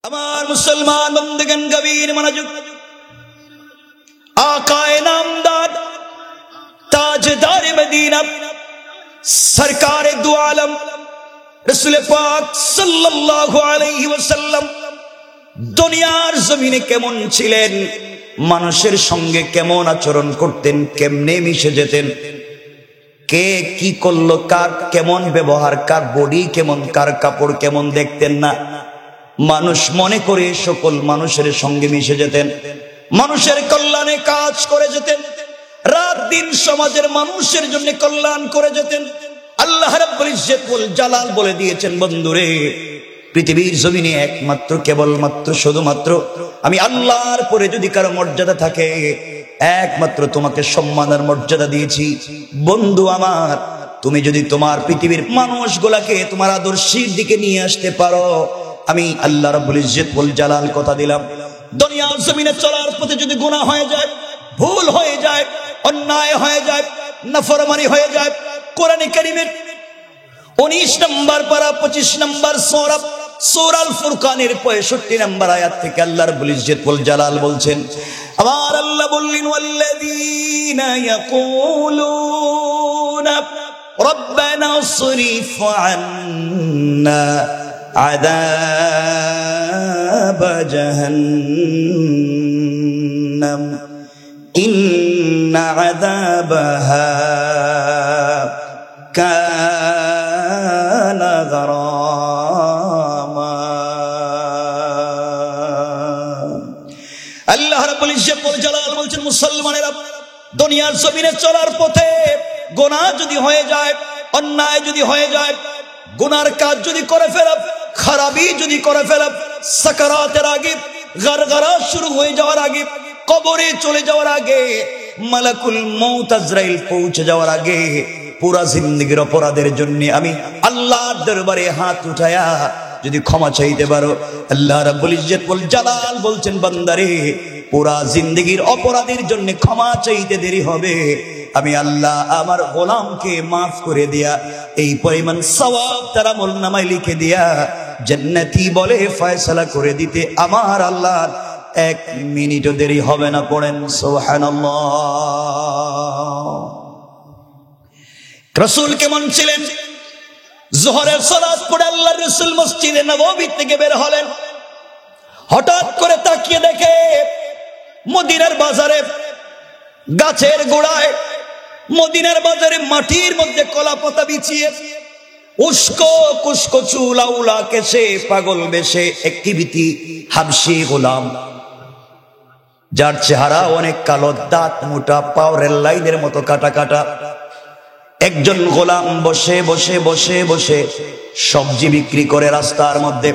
আমার মুসলমান বন্ধুগণ গভীর মনোযোগ। আকায়ে নামদার তাজদার মদিনা সরকারে দু আলম রাসূল পাক সাল্লাল্লাহু আলাইহি ওয়াসাল্লাম দুনিয়ার জমিনে কেমন ছিলেন, মানুষের সঙ্গে কেমন আচরণ করতেন, কেমনে মিশে যেতেন, কে কি করলো, কার কেমন ব্যবহার, কার বডি কেমন, কার কাপড় কেমন দেখতেন না, মানুষ মনে করে সকল মানুষের সঙ্গে মিশে যেতেন, মানুষের কল্যাণে কাজ করে যেতেন, রাত দিন সমাজের মানুষের জন্য কল্যাণ করে যেতেন। আল্লাহ রাব্বুল ইজ্জত ওয়াল জালাল বলে দিয়েছেন, বন্ধুরে পৃথিবীর জমিনে একমাত্র কেবলমাত্র শুধুমাত্র আমি আল্লাহর পরে যদি কারো মর্যাদা থাকে, একমাত্র তোমাকে সম্মানের মর্যাদা দিয়েছি। বন্ধু আমার, তুমি যদি তোমার পৃথিবীর মানুষগুলাকে তোমার আদর্শের দিকে নিয়ে আসতে পারো, আমি আল্লাহ রাব্বুল ইজ্জত ওয়াল জালাল কথা দিলাম, দুনিয়ার জমিনে চলার পথে যদি গুনাহ হয়ে যায়, ভুল হয়ে যায়, অন্যায় হয়ে যায়, নাফরমানি হয়ে যায়, কোরআনে কারীমের 19 নম্বর পারা 25 নম্বর সূরা আল ফুরকানের 65 নম্বর আয়াত থেকে আল্লাহ রাব্বুল ইজ্জত ওয়াল জালাল বলছেন, আমার আল্লাহ বললেন, ওয়াল্লাযীনা ইয়াকুলুনা রব্বানা ইসরিফ আন্না আযাব জাহান্নাম ইন্না আযাবাহা কানা গারামা। আল্লাহ রাব্বুল ইজ্জত ওয়াল জালাল বলছেন, মুসলমানেরা দুনিয়ার জমিনে চলার পথে গুনাহ যদি হয়ে যায়, অন্যায় যদি হয়ে যায়, গুনার কাজ যদি করে ফেলো, খারাপি যদি করে ফেলো, সাকারাতের আগে, গারগারা শুরু হয়ে যাওয়ার আগে, কবরে চলে যাওয়ার আগে, মালাকুল মউত আজরাইল পৌঁছে যাওয়ার আগে, পুরা জিন্দেগীর অপরাধের জন্য আমি আল্লাহর দরবারে হাত উঠায়া যদি ক্ষমা চাইতে পারো, আল্লাহ রাব্বুল ইজ্জত ওয়াল জালাল বলছেন, বান্দারে পুরা জিন্দেগীর অপরাধের জন্য ক্ষমা চাইতে দেরি হবে, আমি আল্লাহ আমার গোলামকে মাফ করে দিয়া এই পরিমাণ সওয়াব তার আমলনামায় লিখে দিয়া জান্নাতি বলে ফয়সালা করে দিতে আমার আল্লাহর 1 মিনিটও দেরি হবে না। পড়েন সুবহানাল্লাহ। রাসূল কেমন ছিলেন? যোহরের সালাত পড়ে আল্লাহর রাসূল মসজিদে নববী থেকে বের হলেন, হঠাৎ করে তাকিয়ে দেখে মদিনার বাজারে গাছের গোড়ায়, মদিনার বাজারে মাটির মধ্যে কলা পাতা বিছিয়ে উস্কো কুস্কো চুল আউলা কেশে পাগল বেশে একটি বিতি হাবশি গোলাম, যার চেহারা অনেক কালো, দাঁত মোটা, পাওয়ারের লাইনের মতো কাটা কাটা, একজন গোলাম বসে বসে বসে বসে সবজি বিক্রি করে রাস্তার মধ্যে।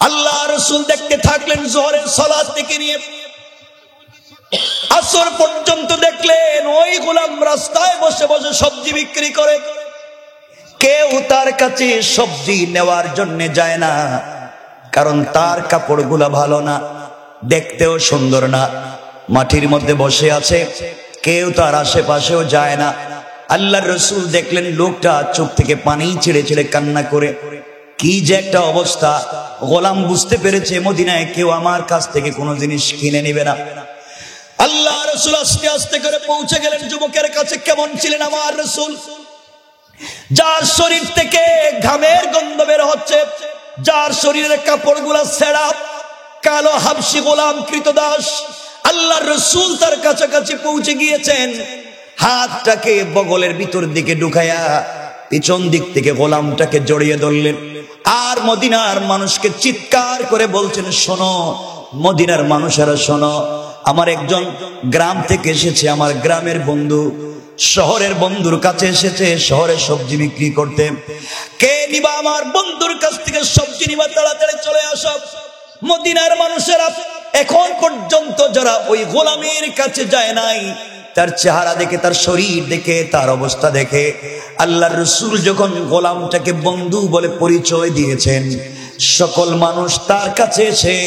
আল্লাহ রাসূল দেখতে থাকলেন, যোহরের সালাত থেকে নিয়ে আসর পর্যন্ত দেখলেন ওই গোলাম রাস্তায় বসে বসে সবজি বিক্রি করে, কেউ তার কাছে সবজি নেওয়ার জন্য যায় না, কারণ তার কাপড়গুলা ভালো না, দেখতেও সুন্দর না, মাটির মধ্যে বসে আছে, কেউ তার আশেপাশেও যায় না। আল্লাহর রাসূল দেখলেন লোকটা চোখ থেকে পানি ছেড়ে ছেড়ে কান্না করে, কি যে একটা অবস্থা। গোলাম বুঝতে পেরেছে মদিনায় কেউ আমার কাছ থেকে কোনো জিনিস কিনে নেবে না। আল্লাহ রাসূল আস্তে আস্তে করে পৌঁছে গেলেন যুবকের কাছে। কেমন ছিলেন আমার রাসূল? যার শরীর থেকে ঘামের গন্ধ বের হচ্ছে, যার শরীরের কাপড়গুলা ছেঁড়া, কালো হাবশি গোলাম কৃতদাস। আল্লাহর রাসূল তার কাছাকাছি পৌঁছে গিয়েছেন, হাতটাকে বগলের ভিতর দিকে ঢুকায়া পিছন দিক থেকে গোলামটাকে জড়িয়ে ধরলেন, আর মদিনার মানুষকে চিৎকার করে বলছেন, শোনো মদিনার মানুষেরা শোনো, আমার একজন গ্রাম থেকে এসেছে, আমার গ্রামের বন্ধু শহরের বন্ধুর কাছে এসেছে শহরে সবজি বিক্রি করতে, কে নিবা আমার বন্ধুর কাছ থেকে সবজি নিবা, তাড়াতাড়ি চলে আসো। মদিনার মানুষেরা এখন পর্যন্ত যারা ওই গোলামের কাছে যায় নাই, তার চেহারা দেখে, তার শরীর দেখে, তার অবস্থা দেখে আল্লাহর রাসূল যখন গোলামটাকে বন্ধু বলে পরিচয় দিয়েছেন, সকল মানুষ তার কাছে এসে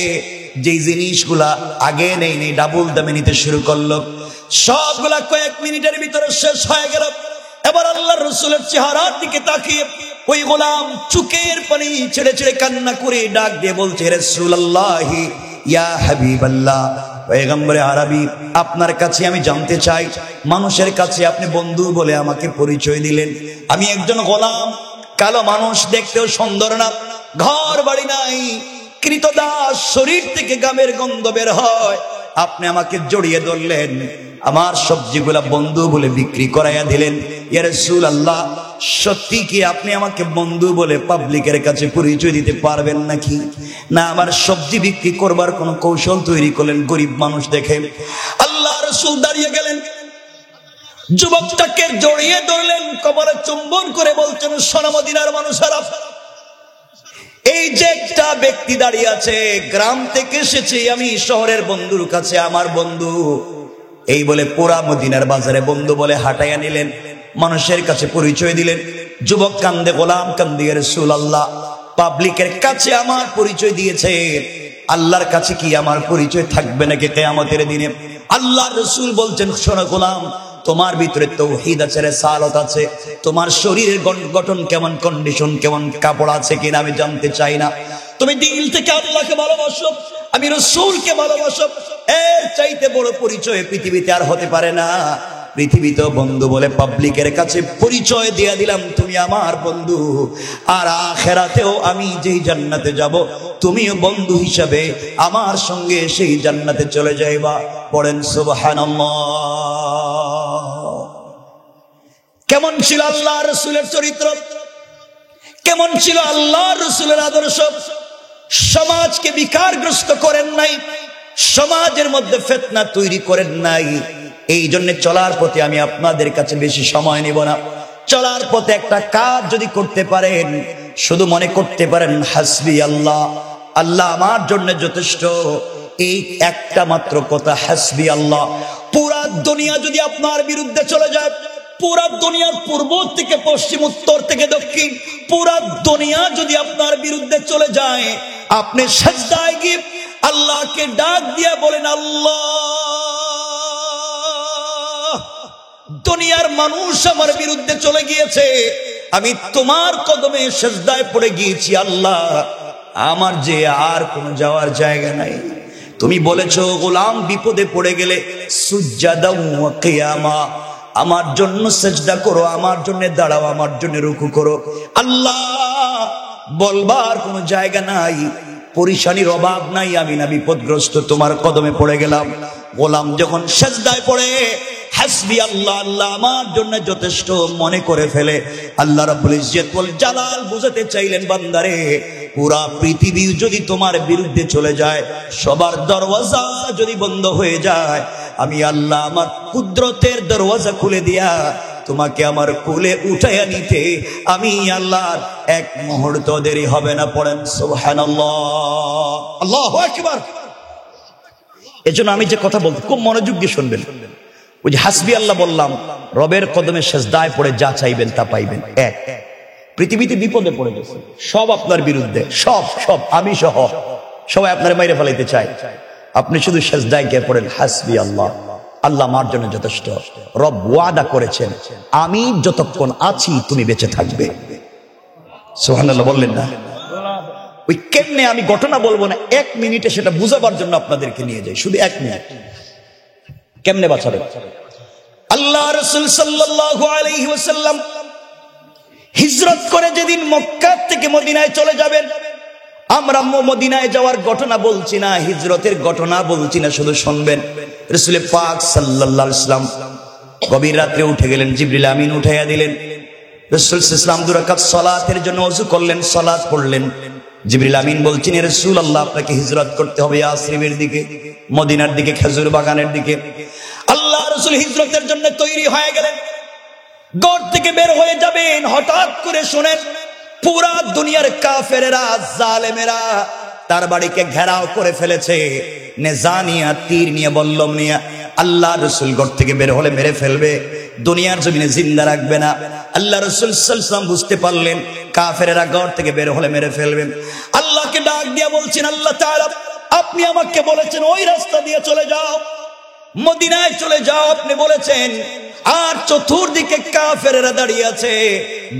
যে জিনিসগুলা আগে নেই ডাবল দামে নিতে শুরু করলো, সবগুলা কয়েক মিনিটের ভিতরে শেষ হয়ে গেল। এবার আল্লাহর রাসূলের চেহারার দিকে তাকিয়ে ওই গোলাম চোখের পানি ছেড়ে ছেড়ে কান্না করে ডাক দিয়ে বলছে, রাসূলুল্লাহ ইয়া হাবিবাল্লাহ, পয়গম্বরে আরবি, আপনার কাছে আমি জানতে চাই, মানুষের কাছে আপনি বন্ধু বলে আমাকে পরিচয় দিলেন, আমি একজন গোলাম, কালো মানুষ, দেখতেও সুন্দর না, ঘর বাড়ি নাই, কৃতদাস, শরীর থেকে গামের গন্ধ বের হয়, আপনি আমাকে জড়িয়ে ধরলেন, আমার সবজিগুলা বন্ধু বলে বিক্রি করাইয়া দিলেন। ইয়া রাসূলুল্লাহ, সত্যি কি আপনি আমাকে বন্ধু বলে পাবলিকের কাছে পরিচয় দিতে পারবেন নাকি? না, আমার সবজি বিক্রি করবার কোন কৌশল তৈরি করলেন গরিব মানুষ দেখে। আল্লাহ রাসূল দাঁড়িয়ে গেলেন, যুবকটাকে জড়িয়ে ধরলেন, কপালে চুম্বন করে বলছেন, শোনো মদিনার মানুষেরা, এই যে একটা ব্যক্তি দাঁড়িয়ে আছে, গ্রাম থেকে এসেছে, আমি শহরের বন্ধুর কাছে, আমার বন্ধু, এই বলে পুরা মদিনার বাজারে বন্ধু বলে হাঁটাইয়া নিলেন, মানুষের কাছে পরিচয় দিলেন। যুবক কান্দে, গোলাম কান্দে, ইয়া রাসূলুল্লাহ, পাবলিকের কাছে আমার পরিচয় দিয়েছে, আল্লাহর কাছে কি আমার পরিচয় থাকবে নাকি কিয়ামতের দিনে? আল্লাহর রাসূল বলছেন, শোনো গোলাম, তোমার ভিতরে তাওহীদ আছে, রিসালাত আছে, তোমার শরীরের গঠন কেমন, কন্ডিশন কেমন, কাপড় আছে কিনা আমি জানতে চাই না, তুমি দিল থেকে আল্লাহকে ভালোবাসো, আমি রাসূলকে ভালোবাসো, এর চাইতে বড় পরিচয় পৃথিবীতে আর হতে পারে না। পৃথিবীতে বন্ধু বলে পাবলিকের কাছে পরিচয় দিয়ে দিলাম, তুমি আমার বন্ধু, আর আখিরাতেও আমি যেই জান্নাতে যাব, তুমিও বন্ধু হিসাবে আমার সঙ্গে সেই জান্নাতে চলে যাইবা। পড়েন সুবহানাল্লাহ। কেমন ছিল আল্লাহর রাসূলের চরিত্র, কেমন ছিল আল্লাহর রাসূলের আদর্শ? সমাজকে বিকারগ্রস্ত করেন নাই, সমাজের মধ্যে ফিতনা তৈরি করেন নাই। এই জন্য চলার পথে আমি আপনাদের কাছে বেশি সময় নিব না। চলার পথে একটা কাজ যদি করতে পারেন, শুধু মনে করতে পারেন হাসবি আল্লাহ, আল্লাহ আমার জন্য যথেষ্ট, এই একটা মাত্র কথা, হাসবি আল্লাহ। পুরা দুনিয়া যদি আপনার বিরুদ্ধে চলে যায়, পুরা দুনিয়ার পূর্ব থেকে পশ্চিম, উত্তর থেকে দক্ষিণ, পুরা দুনিয়া যদি আপনার বিরুদ্ধে চলে যায়, আপনি সিজদায় গিয়ে আল্লাহকে ডাক দিয়ে বলেন, আল্লাহ, দুনিয়ার মানুষ আমার বিরুদ্ধে চলে গিয়েছে, আমি তোমার কদমে সিজদায় পড়ে গিয়েছি, আল্লাহ আমার যে আর কোন যাওয়ার জায়গা নাই। তুমি বলেছো গোলাম বিপদে পড়ে গেলে সুজদা ওয়া কিয়ামা, আমার জন্য সিজদা করো, আমার জন্য দাঁড়াও, আমার জন্য রুকু করো। আল্লাহ বলবার কোন জায়গা নাই, পরিশানির অভাব নাই, আমি না বিপদগ্রস্ত, তোমার কদমে পড়ে গেলাম। গোলাম যখন সিজদায় পড়ে হাসবি আল্লাহ, আল্লাহ আমার জন্য যথেষ্ট মনে করে ফেলে, আল্লাহ রাব্বুল ইজ্জত ওয়াল জালাল বুঝাতে চাইলেন, বান্দারে, পুরা পৃথিবী যদি তোমার বিরুদ্ধে চলে যায়, সবার দরওয়াজা যদি বন্ধ হয়ে যায়, আমি আল্লাহ আমার কুদরতের দরওয়াজা খুলে দিয়া তোমাকে আমার কোলে উঠাইয়া নিতে আমি আল্লাহর এক মুহূর্ত দেরি হবে না। পড়েন সুবহানাল্লাহ, আল্লাহু আকবার। এজন্য আমি যে কথা বলতে খুব মনোযোগ দিয়ে শুনবেন। ওই যে হাসবি আল্লাহ বললাম, রবের কদমে সিজদায় পড়ে যা চাইবেন তা পাইবেন। এক, পৃথিবীতে বিপদে পড়ে গেছে, সব আপনার বিরুদ্ধে, সব সব আমি সহ সবাই আপনার মাইরে ফেলাইতে চায়, আপনি শুধু সিজদায় গিয়ে পড়েন হাসবি আল্লাহ, আল্লাহ আমার জন্য যথেষ্ট। রব ওয়াদা করেছেন, আমি যতক্ষণ আছি তুমি বেঁচে থাকবে। সুবহানাল্লাহ বললেন না? ওই কেমনে আমি ঘটনা বলবো না, 1 মিনিটে সেটা বুঝাবার জন্য আপনাদেরকে নিয়ে যাই, শুধু 1 মিনিট। কেমনে বাঁচাবে? আল্লাহ রাসূল সাল্লাল্লাহু আলাইহি ওয়াসাল্লাম হিজরত করে যেদিন মক্কা থেকে মদিনায় চলে যাবেন, আমরা মদিনায় যাওয়ার ঘটনা বলছি না, হিজরতের ঘটনা বলছি না, শুধু শুনবেন। রাসূল পাক সাল্লাল্লাহু আলাইহি ওয়াসাল্লাম গভীর রাতে উঠে গেলেন, জিবরিল আমিন উঠাইয়া দিলেন। রাসূল সাল্লাল্লাহু আলাইহি ওয়াসাল্লাম 2 রাকাত সালাতের জন্য ওযু করলেন, সালাত পড়লেন। জিবরিল আমিন বলছেন, ইয়া রাসূলুল্লাহ, আপনাকে হিজরত করতে হবে ইয়াসরিবের দিকে, মদিনার দিকে, খেজুর বাগানের দিকে। আল্লাহ রাসূল হিজরতের জন্য তৈরি হয়ে গেলেন, ঘর থেকে বের হয়ে যাবেন। হঠাৎ করে শুনেন পুরা দুনিয়ার কাফেরেরা, জালেমেরা তার বাড়িকে ঘেরাও করে ফেলেছে, নেজানিয়া তীর নিয়ে, বল্লম নিয়ে। আল্লাহ রাসূল ঘর থেকে বের হলে মেরে ফেলবে, দুনিয়ার জমিনে জিন্দা রাখবে না। আল্লাহ রাসূল সাল্লাল্লাহু আলাইহি ওয়াসাল্লাম বুঝতে পারলেন কাফেরেরা ঘর থেকে বের হলে মেরে ফেলবেন। আল্লাহকে ডাক দিয়া বলছেন, আল্লাহ তাআলা আপনি আমাকে বলেছেন ওই রাস্তা দিয়ে চলে যাও, মদিনায় চলে যাও আপনি বলেছেন, আর চতুর্দিকে কাফেরেরা দাঁড়িয়ে আছে,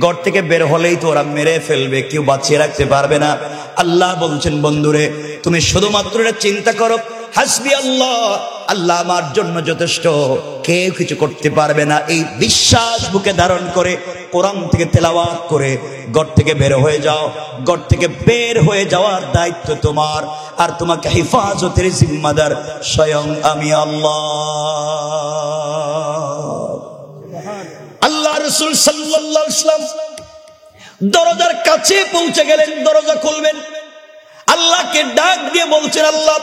ঘর থেকে বের হলেই তো ওরা মেরে ফেলবে, কেউ বাঁচিয়ে রাখতে পারবে না। আল্লাহ বলছেন, বন্ধুরে তুমি শুধুমাত্র এটা চিন্তা করো, হাসবি আল্লাহ, আল্লাহ আমার জন্য যথেষ্ট, কেউ কিছু করতে পারবে না। এই বিশ্বাস বুকে ধারণ করে কোরআন থেকে তেলাওয়াত করে ঘর থেকে বের হয়ে যাও। ঘর থেকে বের হয়ে যাওয়ার দায়িত্ব তোমার, আর তোমাকে হেফাজতের জিম্মাদার স্বয়ং আমি আল্লাহ। আল্লাহ রাসূল সাল্লাল্লাহু আলাইহি ওয়াসাল্লাম দরজার কাছে পৌঁছে গেলেন, দরজা খুলবেন, আল্লাহকে ডাক দিয়ে বলছেন, আল্লাহ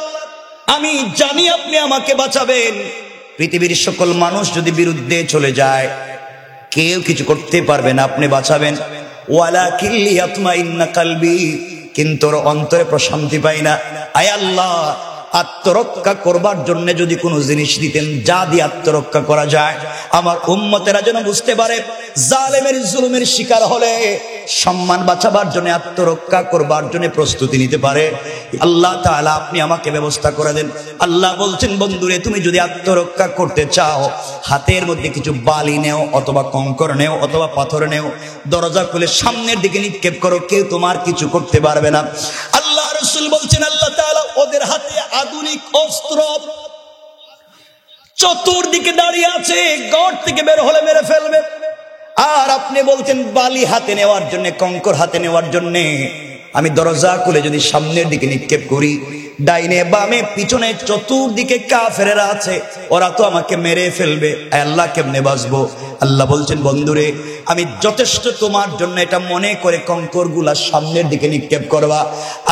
আমি জানি আপনি আমাকে বাঁচাবেন। পৃথিবীর সকল মানুষ যদি বিরুদ্ধে চলে যায়, কেউ কিছু করতে পারবে না, আপনি বাঁচাবেন। ওয়ালাকিন লিয়াতমাইন্না কলবি, কিন্তু অন্তরে প্রশান্তি পাই না। আয় আল্লাহ, আত্মরক্ষা করবার জন্য যদি কোনো জিনিস দিতেন, যা দিয়ে আত্মরক্ষা করা যায়, আমার উম্মতেরা যেন বুঝতে পারে জালেমের জুলুমের শিকার হলে সম্মান বাঁচাবার জন্য, আত্মরক্ষা করবার জন্য প্রস্তুতি নিতে পারে। আল্লাহ তাআলা আপনি আমাকে ব্যবস্থা করে দেন। আল্লাহ বলছেন, বন্ধুরে তুমি যদি আত্মরক্ষা করতে চাও, হাতের মধ্যে কিছু বালি নেও, অথবা কঙ্কর নেও, অথবা পাথর নেও, দরজা খুলে সামনের দিকে নিক্ষেপ করো, কেউ তোমার কিছু করতে পারবে না। আল্লাহ রাসূল বলছেন, আল্লাহ তাআলা ওদের হাতে আধুনিক অস্ত্র চতুর্দিকে দাঁড়িয়ে আছে, ঘর থেকে বের হলে মেরে ফেলবে। আর আপনি বলছেন বালি হাতে নেওয়ার জন্য, কঙ্কর হাতে নেওয়ার জন্য। আমি দরজা খুলে যদি সামনের দিকে নিক্ষেপ করি, ডাইনে বামে পিছনে চতুর্দিকে কাফেরেরা আছে, ওরা তো আমাকে মেরে ফেলবে। আল্লাহ কেমনে বাঁচবো? আল্লাহ বলছেন, বন্ধুরে আমি যথেষ্ট তোমার জন্য, এটা মনে করে কঙ্কর গুলা সামনের দিকে নিক্ষেপ করবা,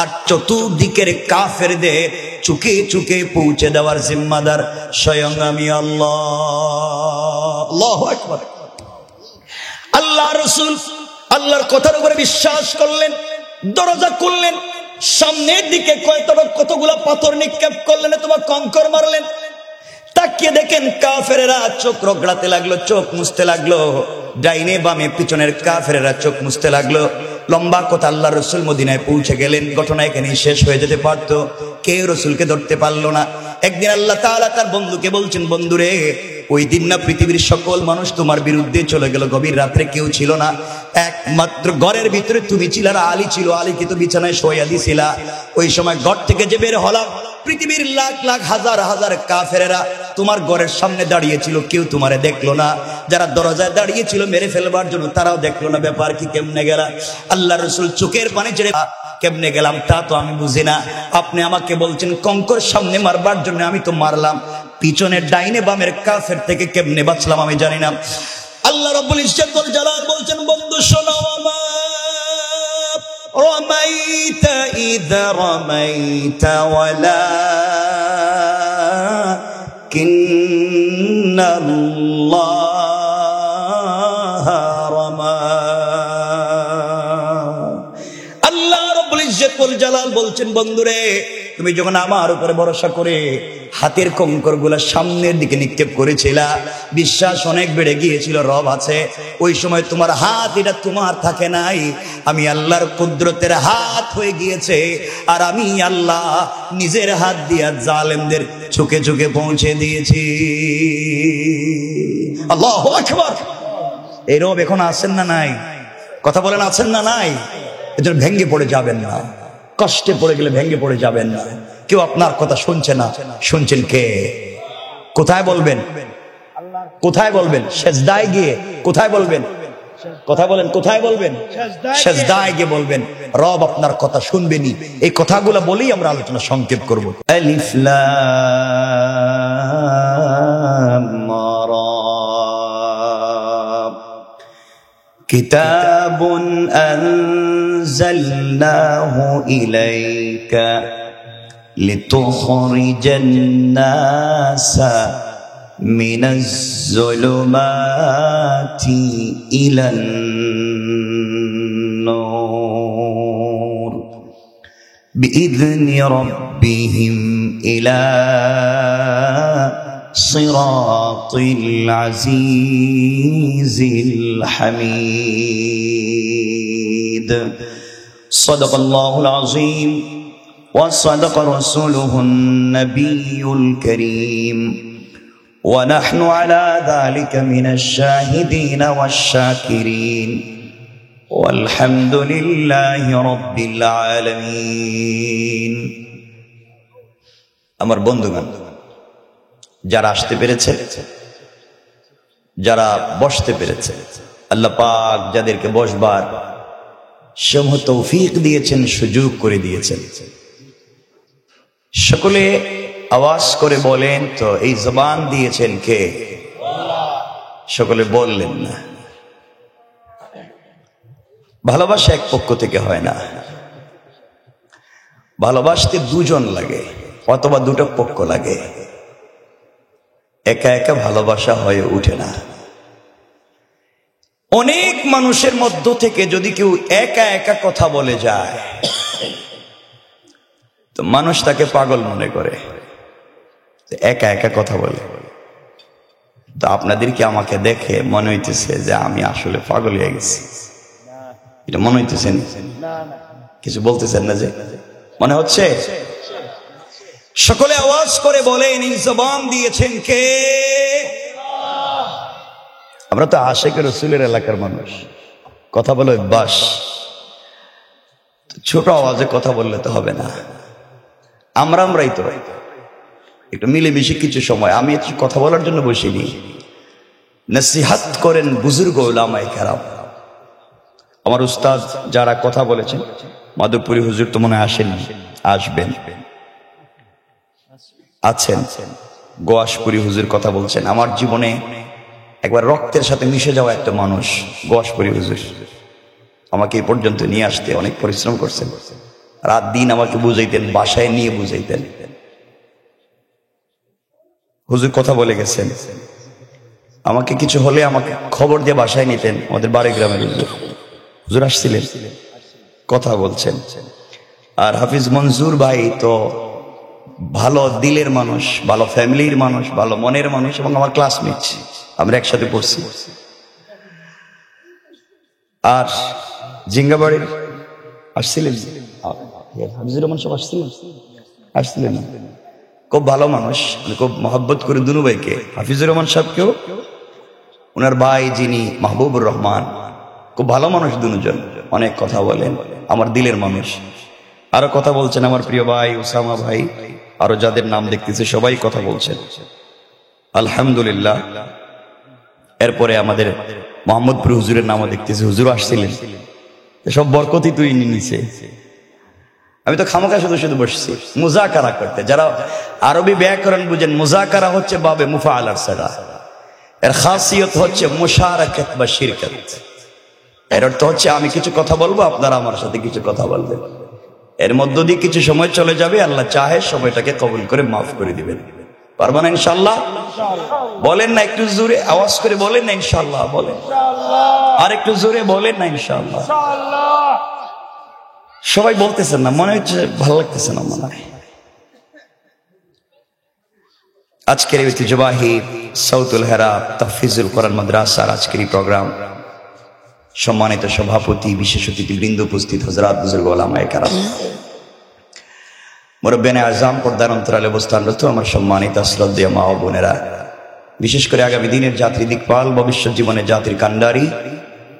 আর চতুর্দিকের কাফেরদের চুকে চুকে পৌঁছে দেওয়ার জিম্মাদার স্বয়ং আমি আল্লাহ। আল্লাহু আকবার। আল্লাহ রাসূল আল্লাহর কথার উপরে বিশ্বাস করলেন, দরজা খুললেন, সামনের দিকে কতগুলা পাথর নিক্ষেপ করলেন, তোমার কঙ্কর মারলেন। তাকিয়ে দেখেন কাফেরেরা চোখ রগড়াতে লাগলো, চোখ মুছতে লাগলো, ডাইনে বামে পিছনের কাফেরেরা চোখ মুছতে লাগলো। লম্বা কথা, আল্লাহ রাসূল মদিনায় পৌঁছে গেলেন, ঘটনা এখানে শেষ হয়ে যেতে পারত, কেউ রাসূলকে ধরতে পারলো না। একদিন আল্লাহ তাআলা তার বন্ধুকে বলছেন, বন্ধুরে ওই দিন না পৃথিবীর সকল মানুষ তোমার বিরুদ্ধে চলে গেল, গভীর রাত্রে কেউ ছিল না, একমাত্র ঘরের ভিতরে তুমি ছিল আর আলী ছিল, আলীকে তো বিছানায় শোয়া দিছিলা। ওই সময় ঘর থেকে যে বের হলাম, পৃথিবীর লাখ লাখ হাজার হাজার কাফেরেরা তোমার ঘরের সামনে দাঁড়িয়েছিল, কেউ তোমারে দেখলো না। যারা দরজায় দাঁড়িয়েছিল মেরে ফেলবার জন্য, তারাও দেখলো না। ব্যাপার কি, কেমনে গেলা? আল্লাহ রাসূল চোখের পানি ছেড়ে, কেমনে গেলাম তা তো আমি বুঝি না, আপনি আমাকে বলছেন কঙ্কর সামনে মারবার জন্য, আমি তো মারলাম, পিছনের ডাইনে বামের কাফের থেকে কেমনে বাঁচলাম আমি জানি না। আল্লাহ রাব্বুল ইজ্জত ওয়াল জালাল বলছেন, বন্ধু শোনো, রামাইতা ইযা রামাইতা ওয়ালাকিন্নাল্লাহা রামা। আল্লাহ রাব্বুল ইজ্জত ওয়াল জালাল বলছেন, বন্ধুরে তুমি যখন আমার উপরে ভরসা করে হাতের কঙ্কর গুলা সামনের দিকে নিক্ষেপ করেছিলা, বিশ্বাস অনেক বেড়ে গিয়েছিল, রব আছে। ওই সময় তোমার হাত, এটা তোমার থাকে নাই, আমি আল্লাহর কুদরতের হাত হয়ে গিয়েছে। আর আমি আল্লাহ নিজের হাত দিয়া জালেমদের চোখে চোখে পৌঁছে দিয়েছি। আল্লাহু আকবার। এই রব এখন আছেন না নাই? কথা বলেন, আছেন না নাই? এজন্য ভেঙ্গে পড়ে যাবেন না, কষ্টে পড়ে গেলে ভেঙ্গে পড়ে যাবেন না। কেউ আপনার কথা শুনছে না, শুনছেন কে? কোথায় বলবেন? কোথায় বলবেন? সেজদায় গিয়ে। কোথায় বলবেন? কথা বলেন, কোথায় বলবেন? সেজদায় গিয়ে বলবেন, রব আপনার কথা শুনবেনি। এই কথাগুলো বলেই আমরা আলোচনা সংক্ষেপ করব। আলিফ লাম রা, কিতাবুন আনজালনাহু ইলাইকা লিতুখরিজান নাসা মিনাজ যুলুমাতি ইলান নূর বিইذনি রাব্বিহিম ইলা সিরাতিল আজিজিল হামিদ। সাদাকাল্লাহুল আযীম ওয়া সাদাকা রাসূলুহুন নবিয়্যুল কারীম ونحن على ذلك من الشاهدين والشاكرين والحمد لله رب العالمين. আমার বন্ধুগণ, যারা আসতে পেরেছে, যারা বসতে পেরেছে, আল্লাহ পাক যাদেরকে বসবার সমূহ তৌফিক দিয়েছেন, সুযোগ করে দিয়েছেন, সকলে আওয়াজ করে বলেন তো এই জবান দিয়েছেন কে? সকলে বললেন না। ভালোবাসা এক পক্ষ থেকে হয় না, ভালোবাসতে দুজন লাগে অথবা দুটো পক্ষ লাগে। একা একা ভালোবাসা হয়ে ওঠে না। অনেক মানুষের মধ্য থেকে যদি কেউ একা একা কথা বলে যায় তো মানুষ তাকে পাগল মনে করে, একা একা কথা বলে। তো আপনাদের কি আমাকে দেখে মনে হইতেছে যে আমি আসলে পাগল হয়ে গেছি? এটা মনে হইতেছেন? কিছু বলতেছেন না যে মনে হচ্ছে? সকলে আওয়াজ করে বলেন এই জবান দিয়েছেন কে? আমরা তো আশিক রাসূলের এলাকার মানুষ, কথা বলে অভ্যাস। ছোট আওয়াজে কথা বললে তো হবে না। আমরাই তো একটু মিলেমিশে কিছু সময়, আমি একটু কথা বলার জন্য বসিনি, নসিহত করেন বুজুর্গ উলামায়ে কেরাম। আমার উস্তাদ যারা কথা বলেছেন, মাধবপুরী হুজুর তো মনে হয় আসেন, আসবেন, আছেন। গোয়াসপুরী হুজুর কথা বলছেন। আমার জীবনে একবার রক্তের সাথে মিশে যাওয়া একটা মানুষ গোয়াসপুরী হুজুর, আমাকে এই পর্যন্ত নিয়ে আসতে অনেক পরিশ্রম করছেন। রাত দিন আমাকে বুঝাইতেন, বাসায় নিয়ে বুঝাইতেন। হুজুর কথা বলে গেছেন, আমাকে কিছু হলে আমাকে খবর দিয়ে বাসায় নিতেন। আমাদের বাড়ি গ্রামের হুজুর আসছিলেন, কথা বলছেন। আর হাফিজ মনজুর ভাই তো ভালো দিলের মানুষ, ভালো ফ্যামিলির মানুষ, ভালো মনের মানুষ, এবং আমার ক্লাসমেট, আমরা একসাথে পড়ছি। আর জিঙ্গাবাড়ির আসছিলেন হাফিজুর রহমান সব আসছিলেন না? খুব ভালো মানুষ, খুব মহব্বত করে দুনু ভাইকে, হাফিজুর রহমান সাহেবকেও, ওনার ভাই যিনি মাহবুবুর রহমান, খুব ভালো মানুষ দুজন, অনেক কথা বলেন, আমার দিলের মানুষ। আরো কথা বলছেন আমার প্রিয় ভাই উসামা ভাই, আরো যাদের নাম দেখতেছে সবাই কথা বলছেন, আলহামদুলিল্লাহ। এরপরে আমাদের মোহাম্মদপুর হুজুরের নামও দেখতেছি, হুজুর আসছিলেন। সব বরকতই তুই নিছে। আমি তো খামোখা শুধু শুধু বসছি মুজাকারা করতে। যারা আরবি ব্যাকরণ বুঝেন, মুজাকারা হচ্ছে বাবে মুফাআলার সাগা, এর খাসিয়ত হচ্ছে মুশারাকাত বা শিরকাত। এর অর্থ হচ্ছে আমি কিছু কথা বলবো, আপনারা আমার সাথে কিছু কথা বলবেন, এর মধ্য দিয়ে কিছু সময় চলে যাবে, আল্লাহ চাহে সময়টাকে কবুল করে মাফ করে দিবেন। পারবেন না ইনশাআল্লাহ? বলেন না একটু জোরে আওয়াজ করে বলেন না ইনশাআল্লাহ? বলেন আর একটু জোরে বলেন না ইনশাআল্লাহ? সবাই বলতেছেন না, মনে হচ্ছে ভালো লাগতেছে না মনে হয়। আজকের এই ঐতিহ্যবাহী সাউতুল হেরা তাহফিজুল কোরআন মাদ্রাসার আজকের এই প্রোগ্রাম সম্মানিত সভাপতি, বিশেষ অতিথিবৃন্দ, উপস্থিত হযরত বুজুর্গ উলামায়ে কেরাম, মুরব্বিয়ানে আযম, পর্দার অন্তরালে অবস্থানরত আমার সম্মানিত শ্রদ্ধেয় মা ও বোনেরা, বিশেষ করে আগামী দিনের যাত্রী দিকপাল, ভবিষ্যৎ জীবনে জাতির কান্ডারি,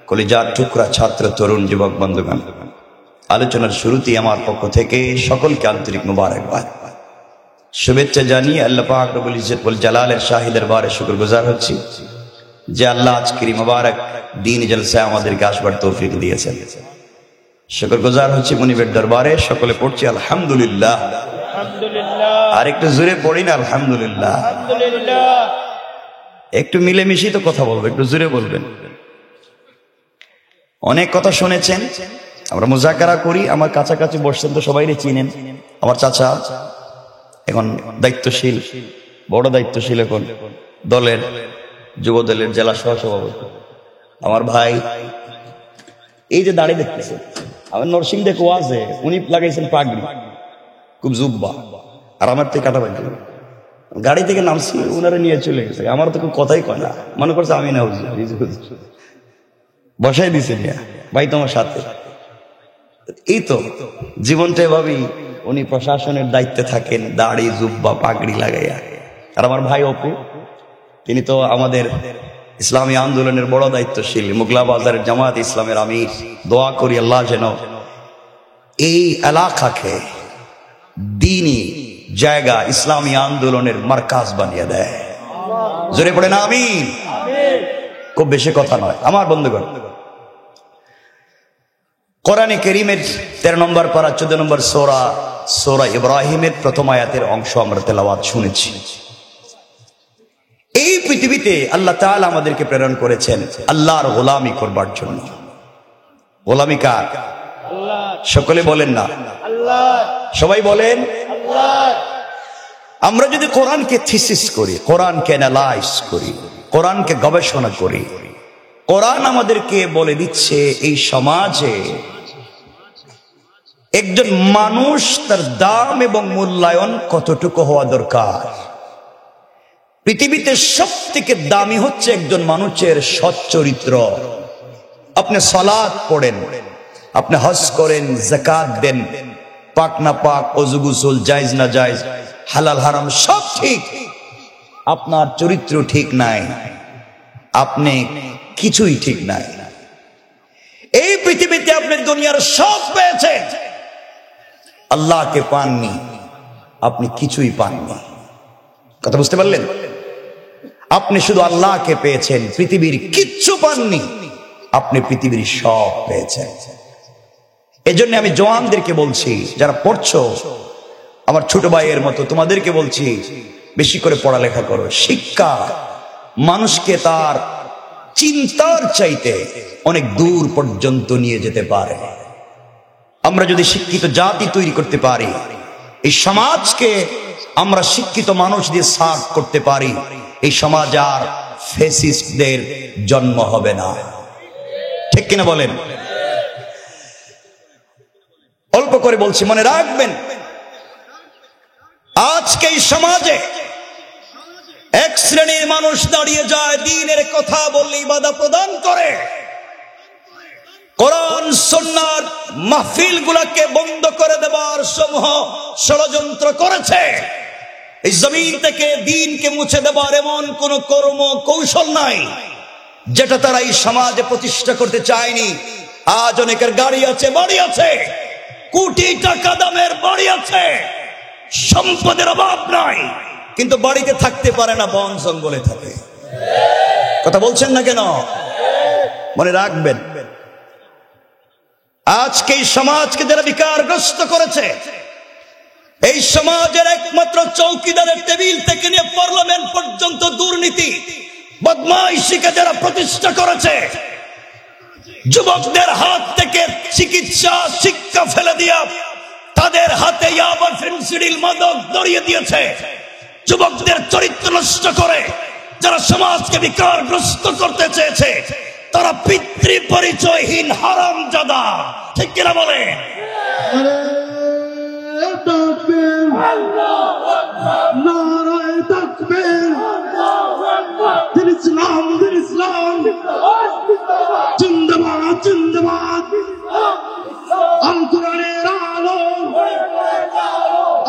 কলিজার টুকরা ছাত্র, তরুণ, যুবক বন্ধুগণ, আলোচনার শুরুতেই আমার পক্ষ থেকে সকলকে আন্তরিক মুবারকবাদ, শুভেচ্ছা জানিয়ে আল্লাহ পাক রব্বুল ইজ্জত ওয়াল জালালের শাহী দরবারে শুকরগুজার হচ্ছি যে আল্লাহ আজকের মুবারক দিন জলসায় আমাদেরকে আসবার তৌফিক দিয়েছেন। শুকরগুজার হচ্ছি মুনিবের দরবারে, সকলে পড়ছি আলহামদুলিল্লাহ। আর একটু জোরে পড়ি না আলহামদুলিল্লাহ? একটু মিলেমিশে তো কথা বলবো, একটু জোরে বলবেন। অনেক কথা শুনেছেন, আমরা মুজাকারা করি। আমার কাছাকাছি বসছেন তো সবাই চিনেন। আমার চাচা এখন দায়িত্বশীল, বড় দায়িত্বশীল এখন দলের, যুব দলের জেলা সহসভাপতি। আমার ভাই এই যে দাঁড়িয়ে দেখতেছে, আমার নরসিংদে কোয়াজে উনি লাগাইছেন পাগড়ি, খুব জুব্বা, আর আমার থেকে কাটা পাইতে গাড়ি থেকে নামছি, ওনারা নিয়ে চলে গেছে। আমার তো কথাই কয় না, মনে করছে আমি না বসাই দিছে ভাই তোমার সাথে। এই তো জীবনটা এভাবেই, উনি প্রশাসনের দায়িত্বে থাকেন, দাড়ি জুব্বা পাগড়ি লাগাইয়া। আর আমার ভাই অপু তিনি তো আমাদের ইসলামী আন্দোলনের বড় দায়িত্বশীল, মোগলা বাজারের জামাত ইসলামের আমির। দোয়া করি আল্লাহ যেন এই এলাকাকে দ্বীনি জায়গা, ইসলামী আন্দোলনের মারকাজ বানিয়ে দেয়। জোরে পড়ে না আমিন। খুব বেশি কথা নয় আমার বন্ধুগণ, কোরআনে কারীমের 13 নম্বর পারা 14 নম্বর সূরা ইব্রাহিমের প্রথম আয়াতের অংশ আমরা তেলাওয়াত শুনেছি। এই পৃথিবীতে আল্লাহ তাআলা আমাদেরকে প্রেরণ করেছেন আল্লাহর গোলামি করবার জন্য। গোলামি কার? সকলে বলেন না আল্লাহ। সবাই বলেন আল্লাহ। আমরা যদি কোরআনকে থিসিস করি, কোরআনকে অ্যানালাইজ করি, কোরআনকে গবেষণা করি, কোরআন আমাদেরকে বলে দিচ্ছে এই সমাজে একজন মানুষ তার দাম এবং মূল্যায়ন কতটুকু হওয়া দরকার। পৃথিবীতে সব থেকে দামি হচ্ছে একজন মানুষের সৎ চরিত্র। আপনি সালাত পড়েন, আপনি হজ করেন, যাকাত দেন, পাক না পাক, ওযু গোসল, জায়েজ না জায়েজ, হালাল হারাম সব ঠিক, আপনার চরিত্র ঠিক নাই, আপনি কিছুই ঠিক নাই। এই পৃথিবীতে আপনি দুনিয়ার সব পেয়েছেন, আল্লাহকে পাননি, আপনি কিছুই পাননি। কথা বুঝতে পারলেন? আপনি শুধু আল্লাহকে পেয়েছেন, পৃথিবীর কিচ্ছু পাননি, আপনি পৃথিবীর সব পেয়েছেন। এজন্য আমি জওয়ানদেরকে বলছি, যারা পড়ছো, আমার ছোট ভাইয়ের মতো তোমাদেরকে বলছি, বেশি করে পড়ালেখা করো। শিক্ষা মানুষকে তার চিন্তার চাইতে অনেক দূর পর্যন্ত নিয়ে যেতে পারে। আমরা যদি শিক্ষিত জাতি তৈরি করতে পারি, এই সমাজকে আমরা শিক্ষিত মানুষ দিয়ে সার্ভ করতে পারি, এই সমাজ আর ফ্যাসিস্টদের জন্ম হবে না। ঠিক কিনা বলেন? অল্প করে বলছি, মনে রাখবেন, আজকে এই সমাজে এক শ্রেণীর মানুষ দাঁড়িয়ে যায়, দ্বীনের কথা বললেই বাধা প্রদান করে, কোরআন সুন্নাহর মাহফিল গুলাকে বন্ধ করে দেবার সমূহ ষড়যন্ত্র করেছে। এই জমিন থেকে দ্বীনকে মুছে দেবার এমন কোন কর্ম কৌশল নাই যেটা তারা এই সমাজে প্রতিষ্ঠা করতে চায়নি। আজ অনেকের গাড়ি আছে, বাড়ি আছে, কোটি টাকা দামের বাড়ি আছে, সম্পদের অভাব নাই, কিন্তু বাড়িতে থাকতে পারে না, বন জঙ্গলে থাকে। কথা বলছেন না কেন? মনে রাখবেন, আজকে এই সমাজকে যারা বিকারগ্রস্ত করেছে, এই সমাজের একমাত্র চৌকিদারের টেবিল থেকে নিয়ে পার্লামেন্ট পর্যন্ত দুর্নীতি বদমাইশিকে যারা প্রতিষ্ঠা করেছে, যুবকদের হাত থেকে চিকিৎসা শিক্ষা ফেলে দিয়া তাদের হাতে ইয়াবা, ফেনসিডিল, মাদক ধরিয়ে দিয়েছে, যুবকদের চরিত্র নষ্ট করে যারা সমাজকে বিকারগ্রস্ত করতে চেয়েছে, তারা পিতৃ পরিচয়হীন হারামজাদা। ঠিক কিনা বলে? জিন্দাবাদ জিন্দাবাদ। আল কোরআনের আলো,